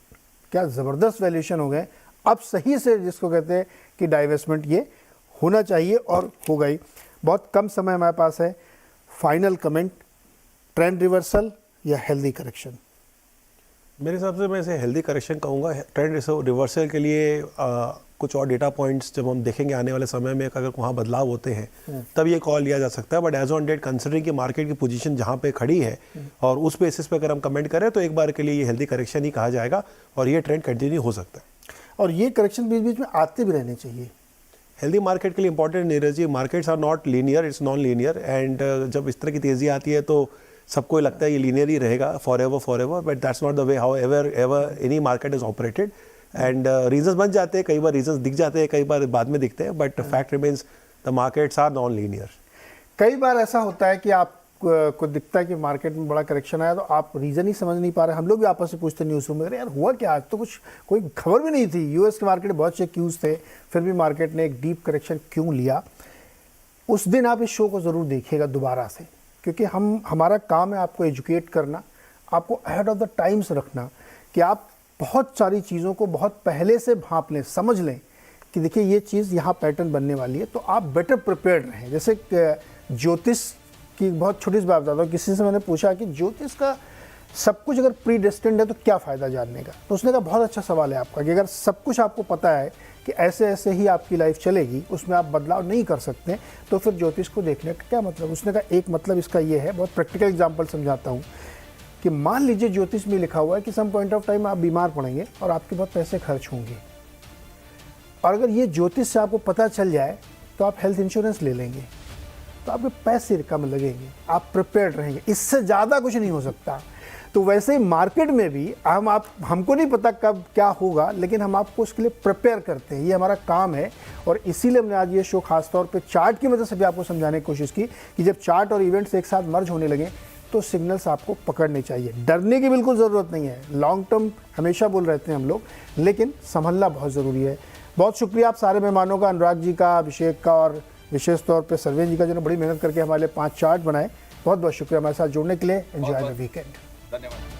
क्या ज़बरदस्त वैल्यूएशन हो गए अब, सही से जिसको कहते हैं कि डाइवेस्टमेंट ये होना चाहिए और हो गई। बहुत कम समय हमारे पास है। फाइनल कमेंट, ट्रेंड रिवर्सल या हेल्दी करेक्शन? मेरे हिसाब से मैं इसे हेल्दी करेक्शन कहूँगा। ट्रेंड रिवर्सल के लिए कुछ और डेटा पॉइंट्स जब हम देखेंगे आने वाले समय में, अगर वहाँ बदलाव होते हैं तब ये कॉल लिया जा सकता है। But as on date, considering कि मार्केट की पोजीशन जहाँ पे खड़ी है और उस बेसिस पे अगर हम कमेंट करें तो एक बार के लिए ये हेल्दी करेक्शन ही कहा जाएगा और ये ट्रेंड कंटिन्यू हो सकता है। और ये करेक्शन बीच बीच में आते भी रहने चाहिए। हेल्दी मार्केट के लिए important Neeraj ji, markets are not linear, it's non linear. And जब इस तरह की तेज़ी आती है तो सबको लगता है ये लीनियर ही रहेगा for ever, but that's not the way how ever any market is operated. And reasons बन जाते हैं, कई बार रीजंस दिख जाते हैं, कई बार बाद में दिखते हैं, but fact remains the markets are non linear. कई बार ऐसा होता है कि आप को दिखता है कि मार्केट में बड़ा करेक्शन आया तो आप रीज़न ही समझ नहीं पा रहे। हम लोग भी आपस में पूछते हैं न्यूज़ रूम में, अरे यार हुआ क्या, आज तो कुछ कोई खबर भी नहीं थी। यूएस के मार्केट में बहुत से क्यूज़ थे, फिर भी मार्केट ने एक डीप करेक्शन क्यों लिया। उस दिन आप इस शो को ज़रूर देखिएगा दोबारा से, क्योंकि हमारा काम है आपको एजुकेट करना, आपको अहेड ऑफ द टाइम्स रखना, कि आप बहुत सारी चीज़ों को बहुत पहले से भांप लें, समझ लें कि देखिए ये चीज़ यहाँ पैटर्न बनने वाली है, तो आप बेटर प्रिपेयर्ड रहें। जैसे ज्योतिष की बहुत छोटी सी बात बताता हूँ। किसी से मैंने पूछा कि ज्योतिष का सब कुछ अगर प्री डेस्टिन्ड है तो क्या फ़ायदा जानने का, तो उसने कहा बहुत अच्छा सवाल है आपका, कि अगर सब कुछ आपको पता है कि ऐसे ऐसे ही आपकी लाइफ चलेगी, उसमें आप बदलाव नहीं कर सकते, तो फिर ज्योतिष को देखने का क्या मतलब। उसने कहा एक मतलब इसका ये है, बहुत प्रैक्टिकल एग्जांपल समझाता हूँ, कि मान लीजिए ज्योतिष में लिखा हुआ है कि सम पॉइंट ऑफ टाइम आप बीमार पड़ेंगे और आपके बहुत पैसे खर्च होंगे, और अगर ये ज्योतिष से आपको पता चल जाए तो आप हेल्थ इंश्योरेंस ले लेंगे, तो आपके पैसे कम लगेंगे, आप प्रिपेयर्ड रहेंगे। इससे ज़्यादा कुछ नहीं हो सकता। तो वैसे ही मार्केट में भी हमको नहीं पता कब क्या होगा, लेकिन हम आपको उसके लिए प्रिपेयर करते हैं, ये हमारा काम है। और इसीलिए हमने आज ये शो खासतौर पे चार्ट की मदद से भी आपको समझाने की कोशिश की कि जब चार्ट और इवेंट्स एक साथ मर्ज होने लगे तो सिग्नल्स आपको पकड़ने चाहिए। डरने की बिल्कुल ज़रूरत नहीं है, लॉन्ग टर्म हमेशा बोल रहे थे हम लोग, लेकिन संभलना बहुत ज़रूरी है। बहुत शुक्रिया आप सारे मेहमानों का, अनुराग जी का, अभिषेक का और विशेष तौर पे सर्वेन जी का, जिन्होंने बड़ी मेहनत करके हमारे लिए 5 चार्ट बनाए। बहुत बहुत शुक्रिया हमारे साथ जुड़ने के लिए। Enjoy the weekend. धन्यवाद।